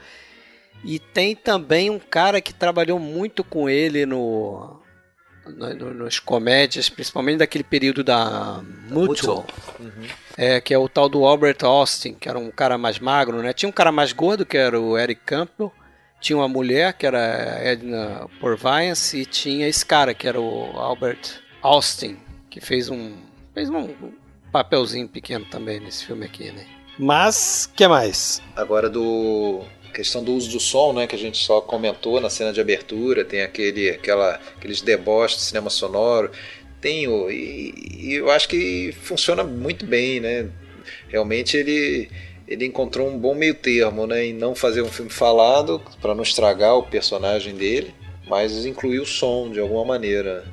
E tem também um cara que trabalhou muito com ele nas comédias, principalmente daquele período da Mutual. Uhum. Que é o tal do Albert Austin, que era um cara mais magro, né? Tinha um cara mais gordo, que era o Eric Campbell. Tinha uma mulher, que era a Edna Purviance, e tinha esse cara, que era o Albert Austin, que fez papelzinho pequeno também nesse filme aqui, né? Mas, o que mais? Agora questão do uso do som, né, que a gente só comentou na cena de abertura, tem aqueles deboches de cinema sonoro, e eu acho que funciona muito bem, né? Realmente ele encontrou um bom meio termo, né, em não fazer um filme falado para não estragar o personagem dele, mas incluir o som de alguma maneira,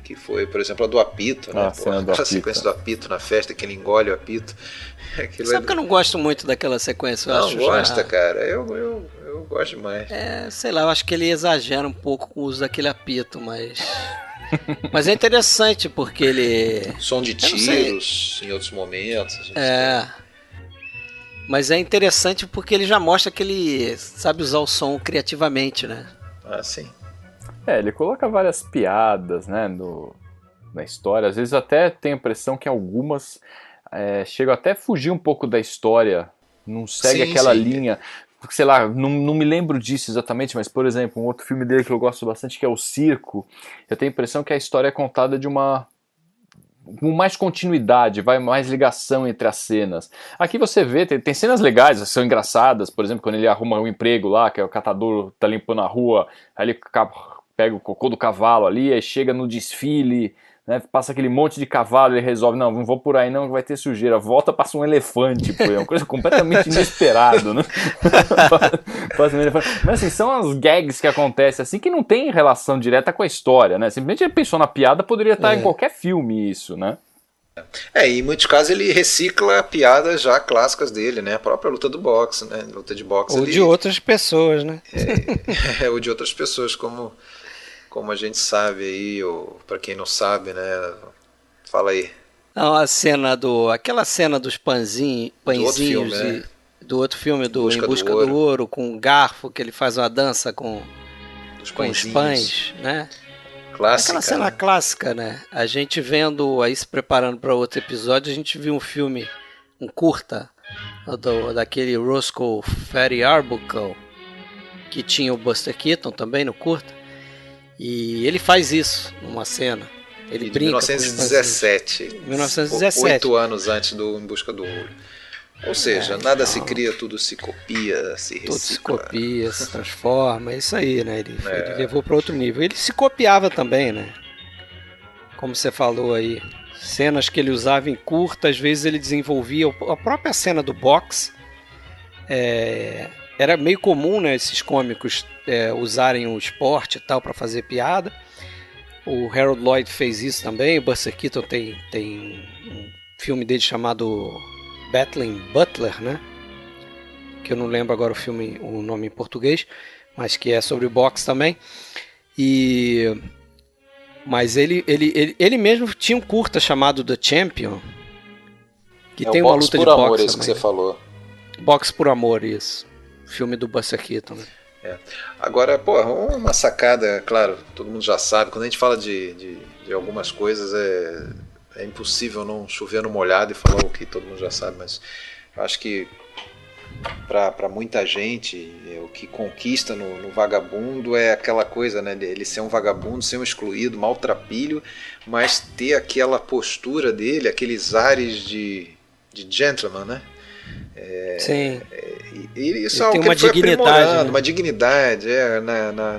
que foi, por exemplo, a do apito, né? Aquela sequência do apito na festa, que ele engole o apito. Sabe que eu não gosto muito daquela sequência? Não gosta, cara? Eu gosto demais. Sei lá, eu acho que ele exagera um pouco com o uso daquele apito, mas... Mas é interessante porque ele... Som de tiros em outros momentos. Mas é interessante porque ele já mostra que ele sabe usar o som criativamente, né? Ah, sim. Ele coloca várias piadas, né, na história. Às vezes até tenho a impressão que algumas chegam até a fugir um pouco da história. Não segue aquela linha. Sei lá, não me lembro disso exatamente, mas, por exemplo, um outro filme dele que eu gosto bastante, que é O Circo, eu tenho a impressão que a história é contada com mais continuidade, vai mais ligação entre as cenas. Aqui você vê, tem cenas legais, são engraçadas, por exemplo, quando ele arruma um emprego lá, que é o catador tá limpando a rua, aí ele pega o cocô do cavalo ali, aí chega no desfile, né, passa aquele monte de cavalo, ele resolve, não vou por aí não, que vai ter sujeira, volta, passa um elefante, pô, é uma coisa completamente inesperada, né? Passa um elefante. Mas assim, são as gags que acontecem assim, que não tem relação direta com a história, né, simplesmente ele pensou na piada, poderia estar em qualquer filme isso, né? Em muitos casos ele recicla piadas já clássicas dele, né? A própria luta do boxe, né? Luta de boxe. Ou de outras pessoas, né? Ou de outras pessoas, como a gente sabe aí, ou para quem não sabe, né? Fala aí. Não, aquela cena dos pãezinhos do outro filme, do Em Busca do Ouro, com o garfo, que ele faz uma dança com os pães, né? Clássica, aquela cena clássica, né? A gente vendo, aí se preparando para outro episódio, a gente viu um filme, um curta, daquele Roscoe Fatty Arbuckle, que tinha o Buster Keaton também no curta, e ele faz isso numa cena. Ele brinca 1917. 8 anos antes do Em Busca do Ouro. Ou seja, nada se cria, tudo se copia, se recicla. Tudo se copia, se transforma, é isso aí, né? Ele levou para outro nível. Ele se copiava também, né? Como você falou aí, cenas que ele usava em curta, às vezes ele desenvolvia a própria cena do boxe. Era meio comum, né, esses cômicos usarem o esporte e tal para fazer piada. O Harold Lloyd fez isso também. O Buster Keaton tem um filme dele chamado Battling Butler, né? Que eu não lembro agora o nome em português, mas que é sobre boxe também. Mas ele mesmo tinha um curta chamado The Champion, que tem uma luta de boxe. Boxe por Amor, isso que você falou. Boxe por Amor, isso. Filme do Buster Keaton, né? Agora, uma sacada, claro, todo mundo já sabe, quando a gente fala de algumas coisas é impossível não chover no molhado e falar o que todo mundo já sabe, mas eu acho que para muita gente o que conquista no vagabundo é aquela coisa, né, ele ser um vagabundo, ser um excluído, maltrapilho, mas ter aquela postura dele, aqueles ares de gentleman, né? Sim. E isso é algo que ele foi aprimorando, uma dignidade,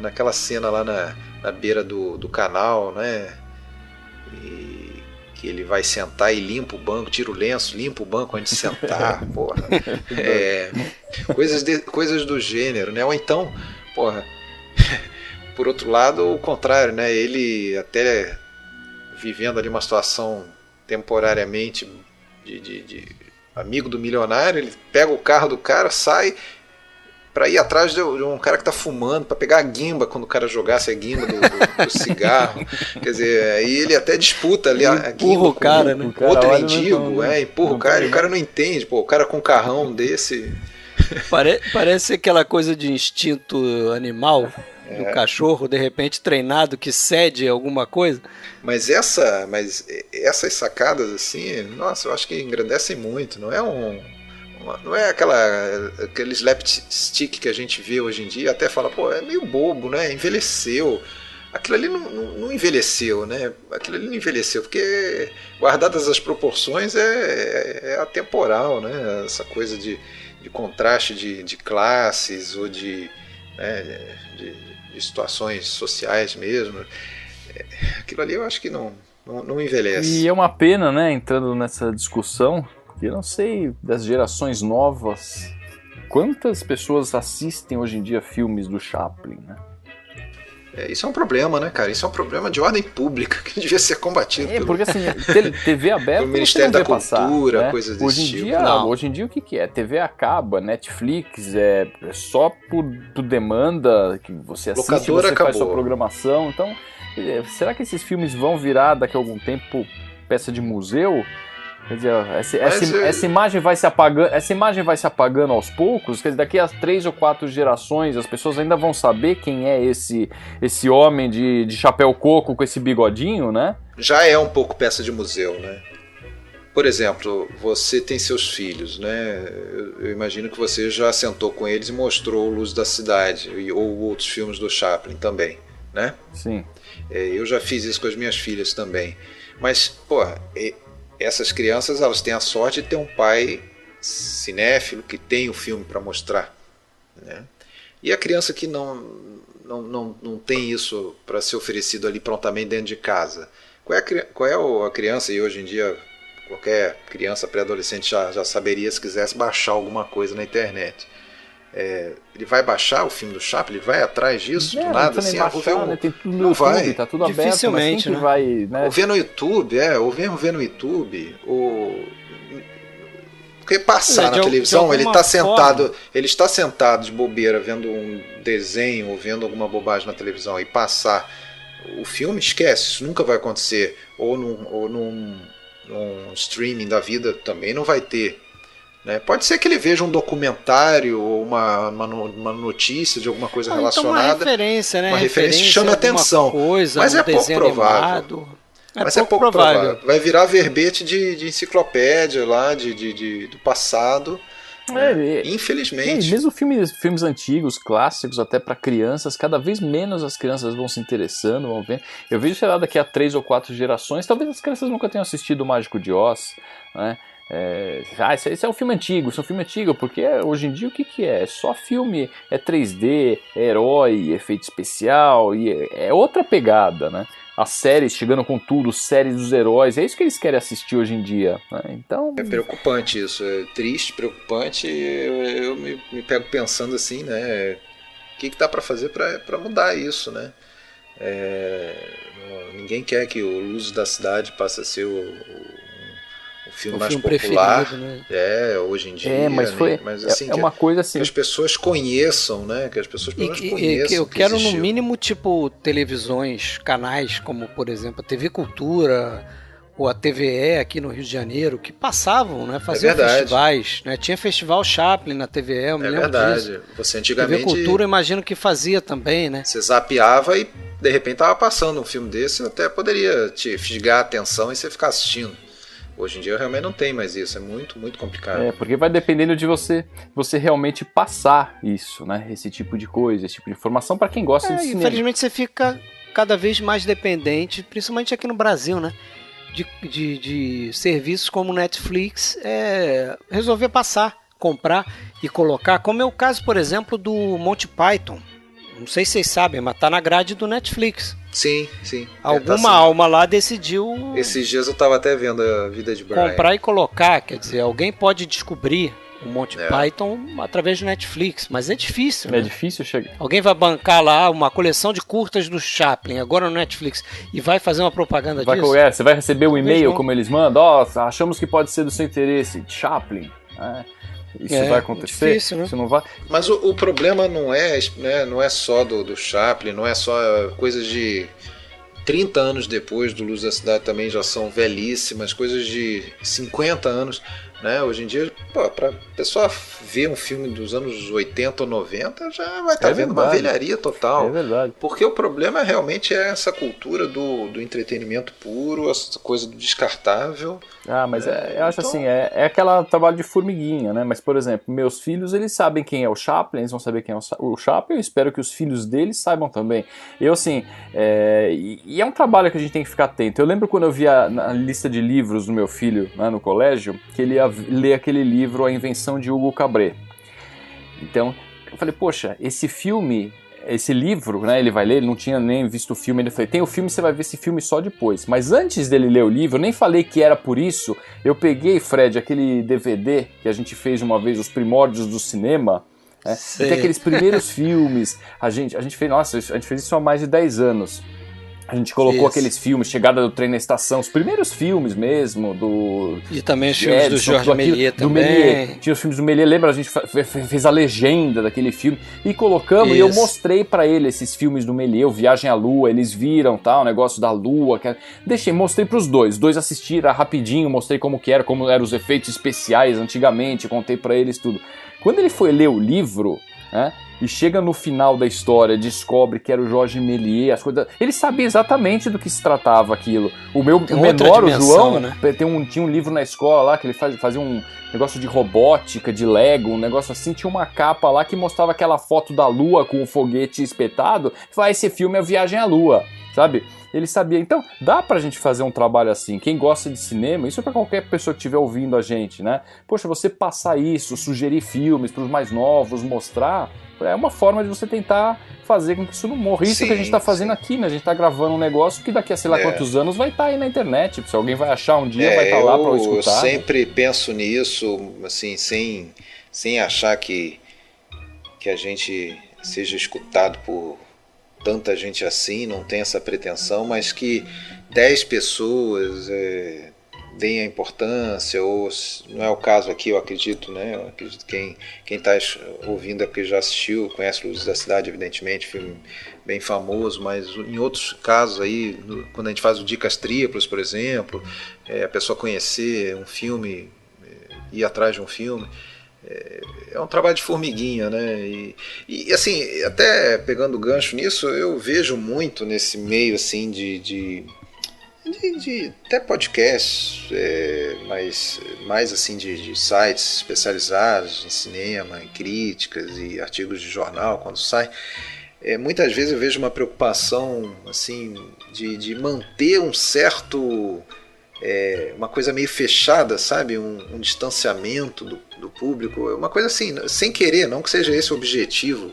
naquela cena lá na beira do canal, né? E que ele vai sentar e limpa o banco, tira o lenço, limpa o banco antes de sentar, porra. Coisas do gênero, né? Ou então, porra, por outro lado, o contrário, né? Ele até vivendo ali uma situação temporariamente de amigo do milionário, ele pega o carro do cara, sai para ir atrás de um cara que tá fumando, para pegar a guimba quando o cara jogasse a guimba do cigarro. Quer dizer, aí ele até disputa ali a guimba o cara, né? Outro mendigo, empurra o cara, e o cara não entende, o cara com um carrão desse. Parece aquela coisa de instinto animal do cachorro, de repente treinado, que cede alguma coisa. Mas essas sacadas assim, nossa, eu acho que engrandecem muito. Não é aquele slapstick que a gente vê hoje em dia, até fala, é meio bobo, né? Envelheceu. aquilo ali não envelheceu, né? Aquilo ali não envelheceu, porque guardadas as proporções é atemporal, né? Essa coisa de contraste de classes ou né, de situações sociais mesmo. Aquilo ali eu acho que não envelhece. E é uma pena, né, entrando nessa discussão, que eu não sei das gerações novas, quantas pessoas assistem hoje em dia filmes do Chaplin, né? Isso é um problema, né, cara? Isso é um problema de ordem pública que devia ser combatido porque assim, TV aberta pelo Ministério da Cultura, passar, né? coisas desse hoje em tipo. dia, hoje em dia o que é? TV acaba, Netflix, é só por demanda que você assiste, Locadora você acabou. faz sua programação. Então, será que esses filmes vão virar daqui a algum tempo peça de museu? Quer dizer, essa imagem vai se apagando aos poucos. Quer dizer, daqui a 3 ou 4 gerações as pessoas ainda vão saber quem é esse homem de chapéu coco com esse bigodinho, né? Já é um pouco peça de museu, né? Por exemplo, você tem seus filhos, né? Eu imagino que você já sentou com eles e mostrou Luz da Cidade ou outros filmes do Chaplin também, né? Sim. Eu já fiz isso com as minhas filhas também. Mas, essas crianças, elas têm a sorte de ter um pai cinéfilo que tem o filme para mostrar, né? E a criança que não tem isso para ser oferecido ali prontamente dentro de casa, qual é a criança, e hoje em dia qualquer criança pré-adolescente já saberia, se quisesse baixar alguma coisa na internet, ele vai baixar o filme do Chaplin, ele vai atrás disso, do nada, assim, baixar, né? Tem tudo no não YouTube, vai. tá tudo aberto, Dificilmente, mas quem que né? vai, né? Ou ver no YouTube, ou mesmo ver no YouTube, porque passar na televisão, ele está sentado de bobeira vendo um desenho ou vendo alguma bobagem na televisão e passar o filme, esquece, isso nunca vai acontecer. Ou num streaming da vida também não vai ter, né? Pode ser que ele veja um documentário ou uma notícia de alguma coisa relacionada. Então uma referência, né? Uma referência que chame atenção. Mas é pouco provável. Mas é pouco provável. Vai virar verbete de enciclopédia lá, do passado. Infelizmente. Mesmo filmes antigos, clássicos, até para crianças, cada vez menos as crianças vão se interessando, vão ver. Eu vejo, sei lá, daqui a 3 ou 4 gerações, talvez as crianças nunca tenham assistido o Mágico de Oz, né? Esse é um filme antigo, porque hoje em dia o que é? É só filme, é 3D, é herói, efeito especial, e é outra pegada, né? As séries chegando com tudo, séries dos heróis, é isso que eles querem assistir hoje em dia, né? Então... É preocupante isso, é triste, preocupante, eu me pego pensando assim, né? O que dá para fazer para mudar isso, né? Ninguém quer que o Luz da Cidade passe a ser o filme mais popular, né? Hoje em dia, mas assim, uma coisa assim, que as pessoas conheçam, né? Que as pessoas conheçam. Eu quero no mínimo tipo televisões, canais como por exemplo a TV Cultura ou a TVE aqui no Rio de Janeiro que passavam, né? Faziam festivais, né? Tinha Festival Chaplin na TVE, eu me lembro disso. Você antigamente TV Cultura, imagino que fazia também, né? Você zapeava e de repente tava passando um filme desse, até poderia te fisgar a atenção e você ficar assistindo. Hoje em dia realmente não tem mais isso, é muito, muito complicado. Porque vai dependendo de você realmente passar isso, né? Esse tipo de coisa, esse tipo de informação para quem gosta de cinema. Infelizmente você fica cada vez mais dependente, principalmente aqui no Brasil, né? De serviços como Netflix, resolver passar, comprar e colocar, como é o caso, por exemplo, do Monty Python. Não sei se vocês sabem, mas tá na grade do Netflix. Sim. Alguma alma lá decidiu... Esses dias eu tava até vendo a vida de Brian. Comprar e colocar, quer dizer, alguém pode descobrir o Monty Python através do Netflix, mas é difícil, né? É difícil chegar. Alguém vai bancar lá uma coleção de curtas do Chaplin, agora no Netflix, e vai fazer uma propaganda disso? Você vai receber o e-mail como eles mandam, achamos que pode ser do seu interesse, Chaplin, isso vai acontecer? É difícil, né? Isso não vai... Mas o problema não é só do Chaplin, não é só coisas de 30 anos depois do Luz da Cidade também já são velhíssimas, coisas de 50 anos. né? Hoje em dia, para pessoa ver um filme dos anos 80 ou 90, já vai estar vendo uma velharia total. É verdade. Porque o problema realmente é essa cultura do entretenimento puro, essa coisa do descartável. Mas eu acho assim, é aquele trabalho de formiguinha, né? Mas, por exemplo, meus filhos, eles sabem quem é o Chaplin, eles vão saber quem é o Chaplin, eu espero que os filhos deles saibam também. Eu, assim, e é um trabalho que a gente tem que ficar atento. Eu lembro quando eu via na lista de livros do meu filho, né, no colégio, que ele ia ler aquele livro A Invenção de Hugo Cabret. Então, eu falei, poxa, esse livro, né, ele vai ler, ele não tinha nem visto o filme, ele falou, tem o filme, você vai ver esse filme só depois. Mas antes dele ler o livro, eu nem falei que era por isso, eu peguei, Fred, aquele DVD que a gente fez uma vez, Os Primórdios do Cinema, né, e tem aqueles primeiros filmes, a gente fez, nossa, a gente fez isso há mais de 10 anos. A gente colocou aqueles filmes, Chegada do Trem na Estação, os primeiros filmes mesmo, E também os filmes do Jorge Méliès também. Méliès. Tinha os filmes do Méliès, lembra? A gente fez a legenda daquele filme e colocamos, e eu mostrei pra ele esses filmes do Méliès, o Viagem à Lua, eles viram, tal, o negócio da Lua. Mostrei pros dois. Os dois assistiram rapidinho, mostrei como eram os efeitos especiais antigamente, contei pra eles tudo. Quando ele foi ler o livro, né? E chega no final da história, descobre que era o Jorge Méliès, as coisas. Ele sabia exatamente do que se tratava aquilo. O menor, o João, né? Tinha um livro na escola lá que ele fazia um negócio de robótica, de Lego, um negócio assim. Tinha uma capa lá que mostrava aquela foto da Lua com o foguete espetado. Esse filme é Viagem à Lua, sabe? Ele sabia. Então, dá pra gente fazer um trabalho assim. Quem gosta de cinema, isso é pra qualquer pessoa que estiver ouvindo a gente, né? Poxa, você passar isso, sugerir filmes pros mais novos, mostrar, é uma forma de você tentar fazer com que isso não morra. Isso que a gente tá fazendo aqui, né? A gente tá gravando um negócio que daqui a sei lá quantos anos vai estar aí na internet. Se alguém vai achar um dia, vai estar lá pra escutar. Eu sempre penso nisso, assim, sem achar que a gente seja escutado por tanta gente assim, não tem essa pretensão, mas que 10 pessoas deem a importância, ou não é o caso aqui, eu acredito, né? Eu acredito que quem está ouvindo é porque já assistiu, conhece Luzes da Cidade, evidentemente, filme bem famoso, mas em outros casos aí, quando a gente faz o Dicas Triplas, por exemplo, a pessoa conhecer um filme, ir atrás de um filme, é um trabalho de formiguinha, né? E assim, até pegando gancho nisso, eu vejo muito nesse meio assim de até podcasts, mais assim de sites especializados em cinema, em críticas e artigos de jornal quando sai. Muitas vezes eu vejo uma preocupação assim de manter um certo uma coisa meio fechada, sabe? Um distanciamento do público, uma coisa assim, sem querer, não que seja esse o objetivo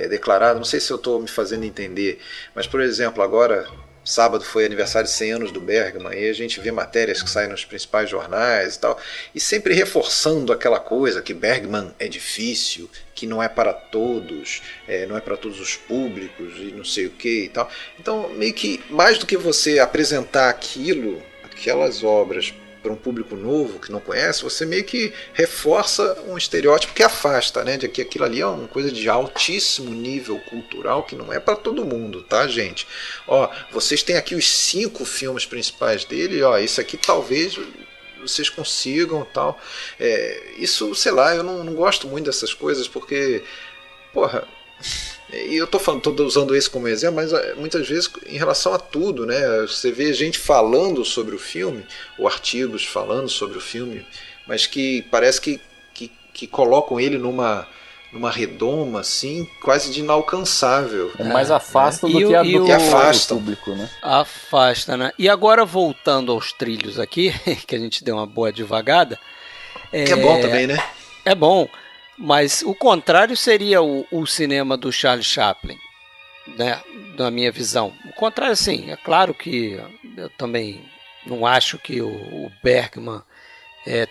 declarado, não sei se eu estou me fazendo entender, mas por exemplo, agora sábado foi aniversário de 100 anos do Bergman, e a gente vê matérias que saem nos principais jornais e tal, e sempre reforçando aquela coisa que Bergman é difícil, que não é para todos, não é para todos os públicos e não sei o que e tal. Então, meio que mais do que você apresentar aquelas obras para um público novo que não conhece, você meio que reforça um estereótipo que afasta, né, de que aquilo ali é uma coisa de altíssimo nível cultural que não é para todo mundo, tá, gente? Ó, vocês têm aqui os 5 filmes principais dele, ó, isso aqui talvez vocês consigam, tal. Isso, sei lá, eu não gosto muito dessas coisas porque, porra, e eu estou usando esse como exemplo, mas muitas vezes em relação a tudo, né? Você vê gente falando sobre o filme, ou artigos falando sobre o filme, mas que parece que colocam ele numa redoma assim, quase de inalcançável. Mais afasta do que afasta o público, né? Afasta, né? E agora voltando aos trilhos aqui, que a gente deu uma boa devagada. Que é bom também, né? É bom. Mas o contrário seria o cinema do Charles Chaplin, né, na minha visão. O contrário, sim, é claro que eu também não acho que o Bergman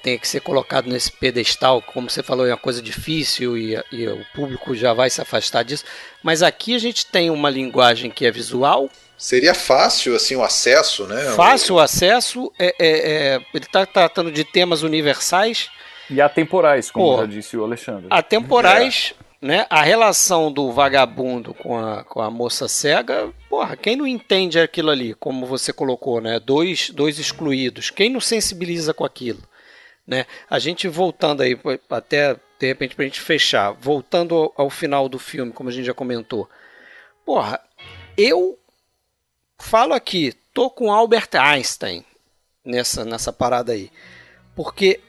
tenha que ser colocado nesse pedestal, como você falou, é uma coisa difícil e o público já vai se afastar disso. Mas aqui a gente tem uma linguagem que é visual. Seria fácil assim o acesso, né? Fácil o acesso, ele está tratando de temas universais. E atemporais, como já disse o Alexandre. Atemporais, né? A relação do vagabundo com a moça cega, porra, quem não entende aquilo ali, como você colocou, né? Dois excluídos, quem não sensibiliza com aquilo? né? A gente voltando aí, até de repente pra gente fechar, voltando ao final do filme, como a gente já comentou. Porra, eu falo aqui, tô com Albert Einstein nessa parada aí. Porque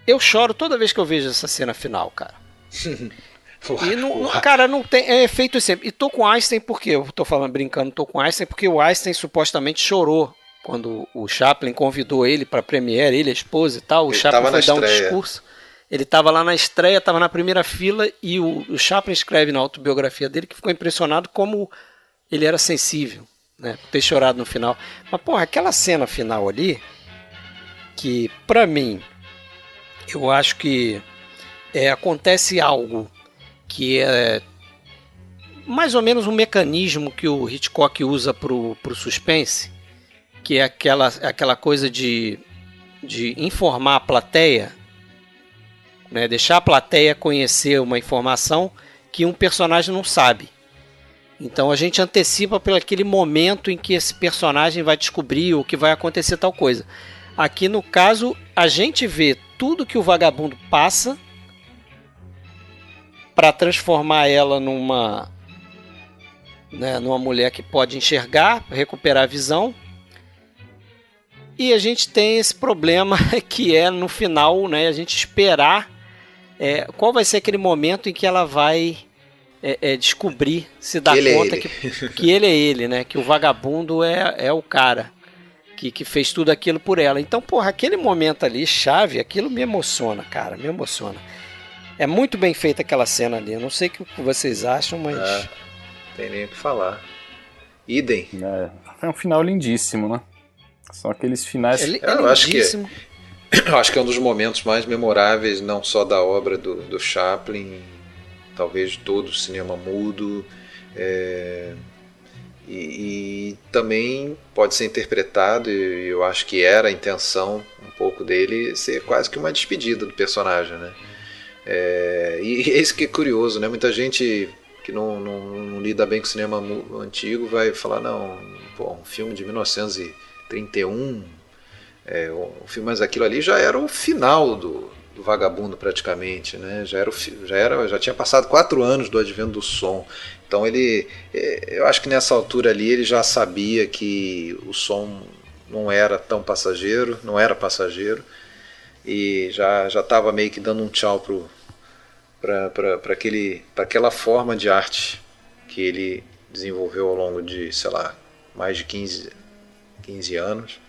eu choro toda vez que eu vejo essa cena final, cara. E cara, não tem. É feito sempre. E tô com Einstein porque eu tô falando brincando, tô com Einstein porque o Einstein supostamente chorou quando o Chaplin convidou ele pra premiere, ele, a esposa e tal. O Chaplin foi dar um discurso. Ele tava lá na estreia, tava na primeira fila e o Chaplin escreve na autobiografia dele que ficou impressionado como ele era sensível, né? Por ter chorado no final. Mas, porra, aquela cena final ali, que pra mim, eu acho que acontece algo que é mais ou menos um mecanismo que o Hitchcock usa pro suspense, que é aquela coisa de informar a plateia, né? Deixar a plateia conhecer uma informação que um personagem não sabe. Então a gente antecipa pelo aquele momento em que esse personagem vai descobrir ou que vai acontecer tal coisa. Aqui no caso, a gente vê tudo que o vagabundo passa para transformar ela numa mulher que pode enxergar, recuperar a visão. E a gente tem esse problema que é no final, né, a gente esperar qual vai ser aquele momento em que ela vai descobrir, se dar conta que ele é ele, né, que o vagabundo é o cara que fez tudo aquilo por ela. Então, porra, aquele momento ali, chave, aquilo me emociona, cara, me emociona. É muito bem feita aquela cena ali. Eu não sei o que vocês acham, mas... Não tem nem o que falar. Idem. É um final lindíssimo, né? São aqueles finais... Eu acho que é um dos momentos mais memoráveis, não só da obra do Chaplin, talvez de todo o cinema mudo. E também pode ser interpretado, e eu acho que era a intenção um pouco dele, ser quase que uma despedida do personagem, né? E isso que é curioso, né? Muita gente que não lida bem com o cinema antigo vai falar, não, pô, um filme de 1931, um filme, mas aquilo ali já era o final do Vagabundo praticamente, né? Já tinha passado 4 anos do advento do som. Então eu acho que nessa altura ali ele já sabia que o som não era tão passageiro, não era passageiro, e já estava meio que dando um tchau para aquela forma de arte que ele desenvolveu ao longo de, sei lá, mais de 15 anos.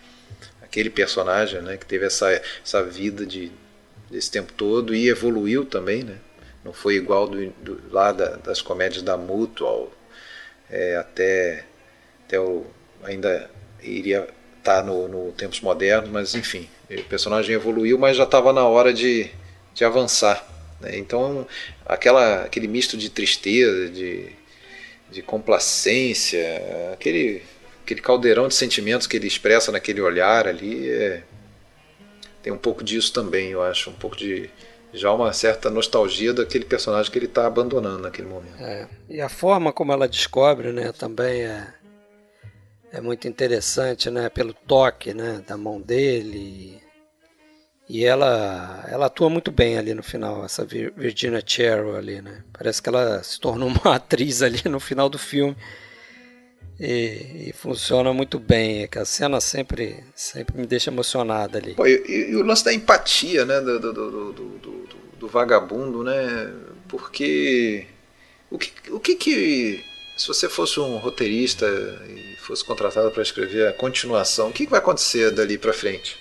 Aquele personagem, né, que teve essa vida desse tempo todo e evoluiu também, né? Não foi igual lá das comédias da Mutual, até ainda iria estar no Tempos Modernos, mas enfim, o personagem evoluiu, mas já estava na hora de avançar, né? Então aquele misto de tristeza, de complacência, aquele caldeirão de sentimentos que ele expressa naquele olhar ali, tem um pouco disso também, eu acho, um pouco de já uma certa nostalgia daquele personagem que ele está abandonando naquele momento. E a forma como ela descobre, né, também é muito interessante, né, pelo toque, né, da mão dele. E ela atua muito bem ali no final, essa Virginia Cheryl ali, né? Parece que ela se tornou uma atriz ali no final do filme. E funciona muito bem, que a cena sempre me deixa emocionada ali. Pô, e o lance da empatia, né, do vagabundo, né, porque o que se você fosse um roteirista e fosse contratado para escrever a continuação, o que vai acontecer dali para frente?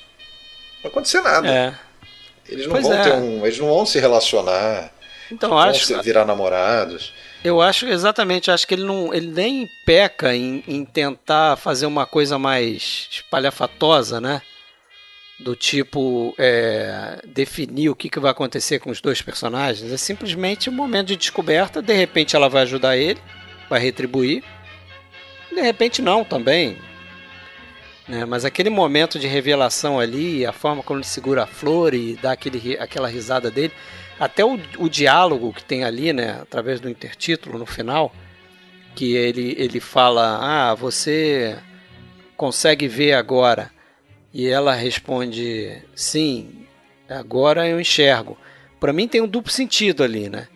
Não vai acontecer nada. Eles não eles não vão se relacionar, então, vão virar namorados. Eu acho, exatamente, acho que ele nem peca em tentar fazer uma coisa mais espalhafatosa, né? Do tipo, definir o que vai acontecer com os dois personagens. É simplesmente um momento de descoberta, de repente ela vai ajudar ele, vai retribuir, de repente não também. Né? Mas aquele momento de revelação ali, a forma como ele segura a flor e dá aquela risada dele, até o diálogo que tem ali, né, através do intertítulo no final, que ele fala, você consegue ver agora? E ela responde, sim, Agora eu enxergo. Para mim tem um duplo sentido ali, né?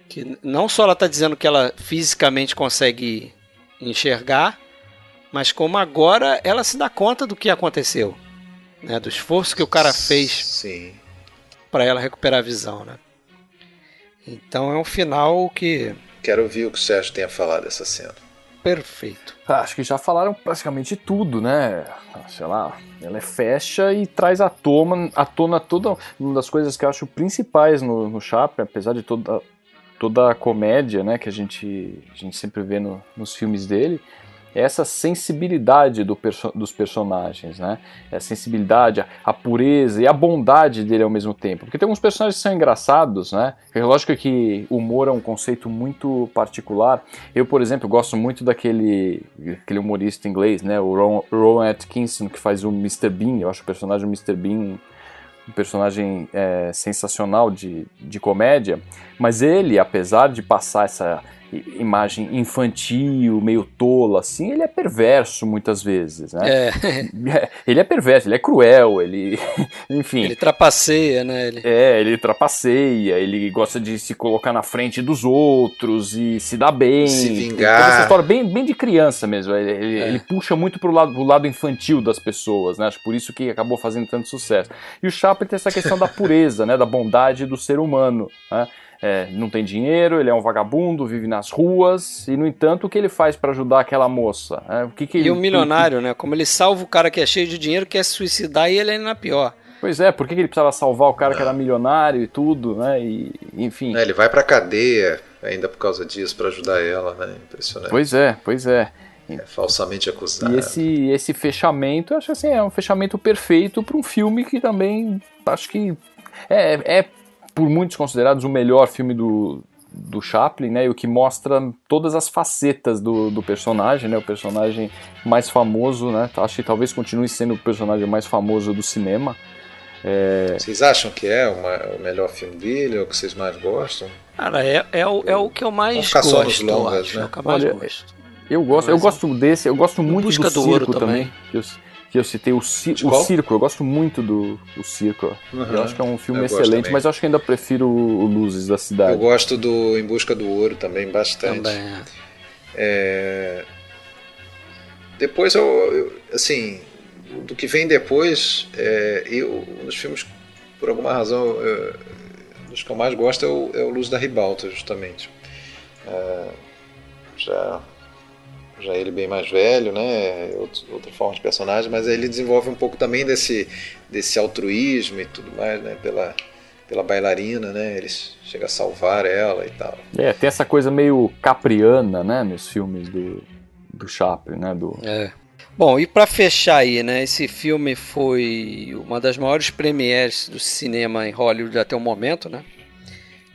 Que não só ela está dizendo que ela fisicamente consegue enxergar, mas como agora ela se dá conta do que aconteceu, né? Do esforço que o cara fez para ela recuperar a visão, né? Então é um final que... Quero ouvir o que o Sérgio tem a falar dessa cena. Perfeito. Acho que já falaram praticamente tudo, né? Sei lá, ela fecha e traz à tona toda uma das coisas que eu acho principais no Chaplin, apesar de toda a comédia, né, que a gente sempre vê nos filmes dele, é essa sensibilidade dos personagens, né? É a sensibilidade, a pureza e a bondade dele ao mesmo tempo. Porque tem alguns personagens que são engraçados, né? É lógico que o humor é um conceito muito particular. Eu, por exemplo, gosto muito daquele humorista inglês, né? O Rowan Atkinson, que faz o Mr. Bean. Eu acho o personagem do Mr. Bean um personagem sensacional de comédia. Mas ele, apesar de passar essa imagem infantil, meio tola, assim, ele é perverso muitas vezes, né? Ele é perverso, ele é cruel, ele... enfim... Ele trapaceia, né? Ele trapaceia, ele gosta de se colocar na frente dos outros e se dar bem. Se vingar. Essa história bem de criança mesmo, ele puxa muito pro lado infantil das pessoas, né? Acho por isso que acabou fazendo tanto sucesso. E o Chaplin tem essa questão da pureza, né? Da bondade do ser humano, né? Não tem dinheiro, ele é um vagabundo, vive nas ruas, e no entanto o que ele faz para ajudar aquela moça? E o milionário, né? Como ele salva o cara que é cheio de dinheiro, quer se suicidar e ele ainda é pior. Pois é, por que ele precisava salvar o cara que era milionário e tudo, né? E, enfim. Ele vai pra cadeia ainda por causa disso, para ajudar ela, né? Impressionante. Pois é. É falsamente acusado. E esse fechamento, eu acho assim, é um fechamento perfeito para um filme que também acho que é por muitos considerados o melhor filme do Chaplin, né, e o que mostra todas as facetas do personagem, né, o personagem mais famoso, né, acho que talvez continue sendo o personagem mais famoso do cinema. Vocês acham que é o melhor filme dele, é o que vocês mais gostam? Cara, é o que eu mais gosto. Só nos longas, acho, né? É o que eu mais gosto. Eu gosto desse, eu gosto muito do Circo também. Que eu citei o Circo, eu gosto muito do Circo. Eu acho que é um filme excelente, mas eu acho que ainda prefiro o Luzes da Cidade. Eu gosto do Em Busca do Ouro também, bastante. Também. Depois, assim, do que vem depois, um dos filmes, por alguma razão, dos que eu mais gosto é o Luz da Ribalta, justamente. Já ele bem mais velho, né, outra forma de personagem, mas aí ele desenvolve um pouco também desse altruísmo e tudo mais, né, pela bailarina, né, ele chega a salvar ela e tal. Tem essa coisa meio capriana, né, nos filmes do Chaplin, né, Bom, e para fechar aí, né, esse filme foi uma das maiores premieres do cinema em Hollywood até o momento, né,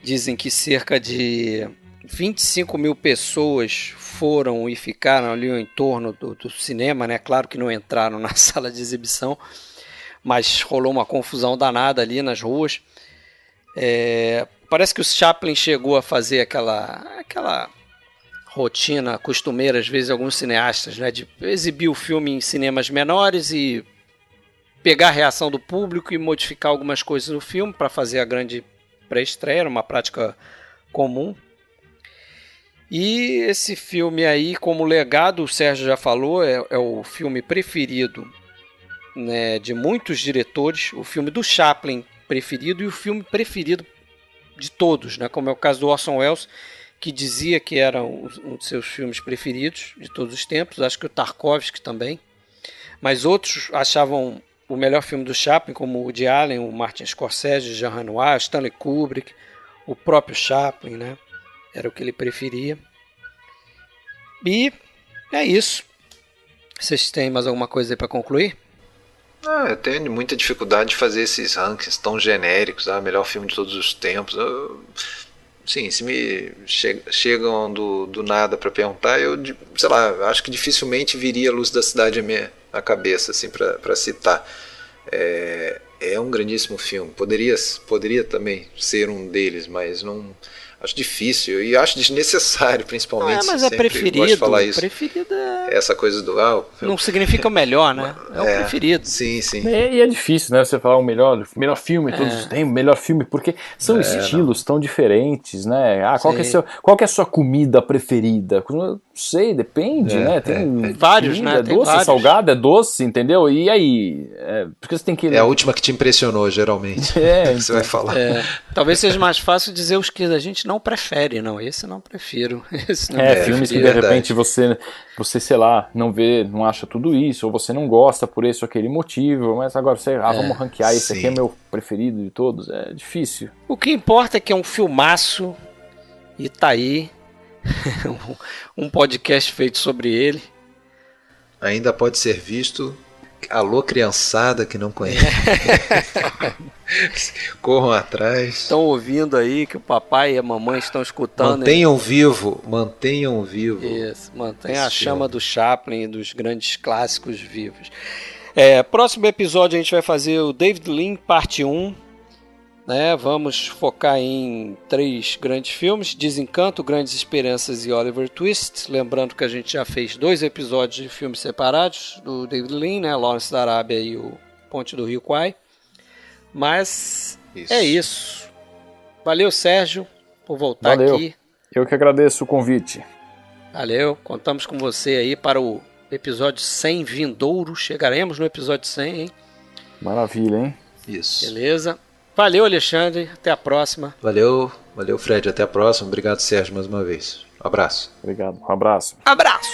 dizem que cerca de 25 mil pessoas foram e ficaram ali em torno do cinema, né? Claro que não entraram na sala de exibição, mas rolou uma confusão danada ali nas ruas. Parece que o Chaplin chegou a fazer aquela rotina costumeira, às vezes, alguns cineastas, né? De exibir o filme em cinemas menores e pegar a reação do público e modificar algumas coisas no filme para fazer a grande pré-estreia, era uma prática comum. E esse filme aí, como legado, o Sérgio já falou, é o filme preferido, né, de muitos diretores, o filme do Chaplin preferido e o filme preferido de todos, né, como é o caso do Orson Welles, que dizia que era um dos seus filmes preferidos de todos os tempos, acho que o Tarkovsky também, mas outros achavam o melhor filme do Chaplin, como o Woody Allen, o Martin Scorsese, Jean Renoir, Stanley Kubrick, o próprio Chaplin, né? Era o que ele preferia. E é isso. Vocês têm mais alguma coisa aí para concluir? Eu tenho muita dificuldade de fazer esses rankings tão genéricos, melhor filme de todos os tempos. Sim, se me chegam do nada para perguntar, eu, sei lá, acho que dificilmente viria a Luz da Cidade à cabeça, assim, para citar. É um grandíssimo filme. Poderia também ser um deles, mas não... Acho difícil e acho desnecessário, principalmente. Mas é preferido. Falar isso. Preferido essa coisa do não significa o melhor, né? É o preferido. Sim, sim. E é difícil, né? Você falar o melhor filme de todos os tempos, melhor filme, porque são estilos tão diferentes, né? Qual que é a sua comida preferida? Não sei, depende, né? Tem vários, comida, né? É Tem doce, vários. salgada, é doce, entendeu? E aí? Porque você tem que... É a última que te impressionou, geralmente. Você vai falar. Talvez seja mais fácil dizer os que a gente não prefere, não. Esse não prefiro. Esse não filmes que de repente você, sei lá, não vê, não acha tudo isso, ou você não gosta por esse ou aquele motivo, mas agora você, vamos ranquear, esse aqui é meu preferido de todos, é difícil. O que importa é que é um filmaço e tá aí um podcast feito sobre ele. Ainda pode ser visto. Alô, criançada que não conhece. Corram atrás. Estão ouvindo aí que o papai e a mamãe estão escutando. Mantenham vivo. Isso, mantenha a chama do Chaplin e dos grandes clássicos vivos. Próximo episódio a gente vai fazer o David Lean, parte 1. Né? Vamos focar em 3 grandes filmes: Desencanto, Grandes Esperanças e Oliver Twist. Lembrando que a gente já fez 2 episódios de filmes separados do David Lean, né? Lawrence da Arábia e o Ponte do Rio Kwai. Mas é isso. Valeu, Sérgio, por voltar aqui. Eu que agradeço o convite. Valeu, contamos com você aí para o episódio 100 vindouro. Chegaremos no episódio 100, hein? Maravilha, hein? Isso. Beleza. Valeu, Alexandre. Até a próxima. Valeu, Fred. Até a próxima. Obrigado, Sérgio, mais uma vez. Um abraço. Obrigado. Um abraço. Abraço.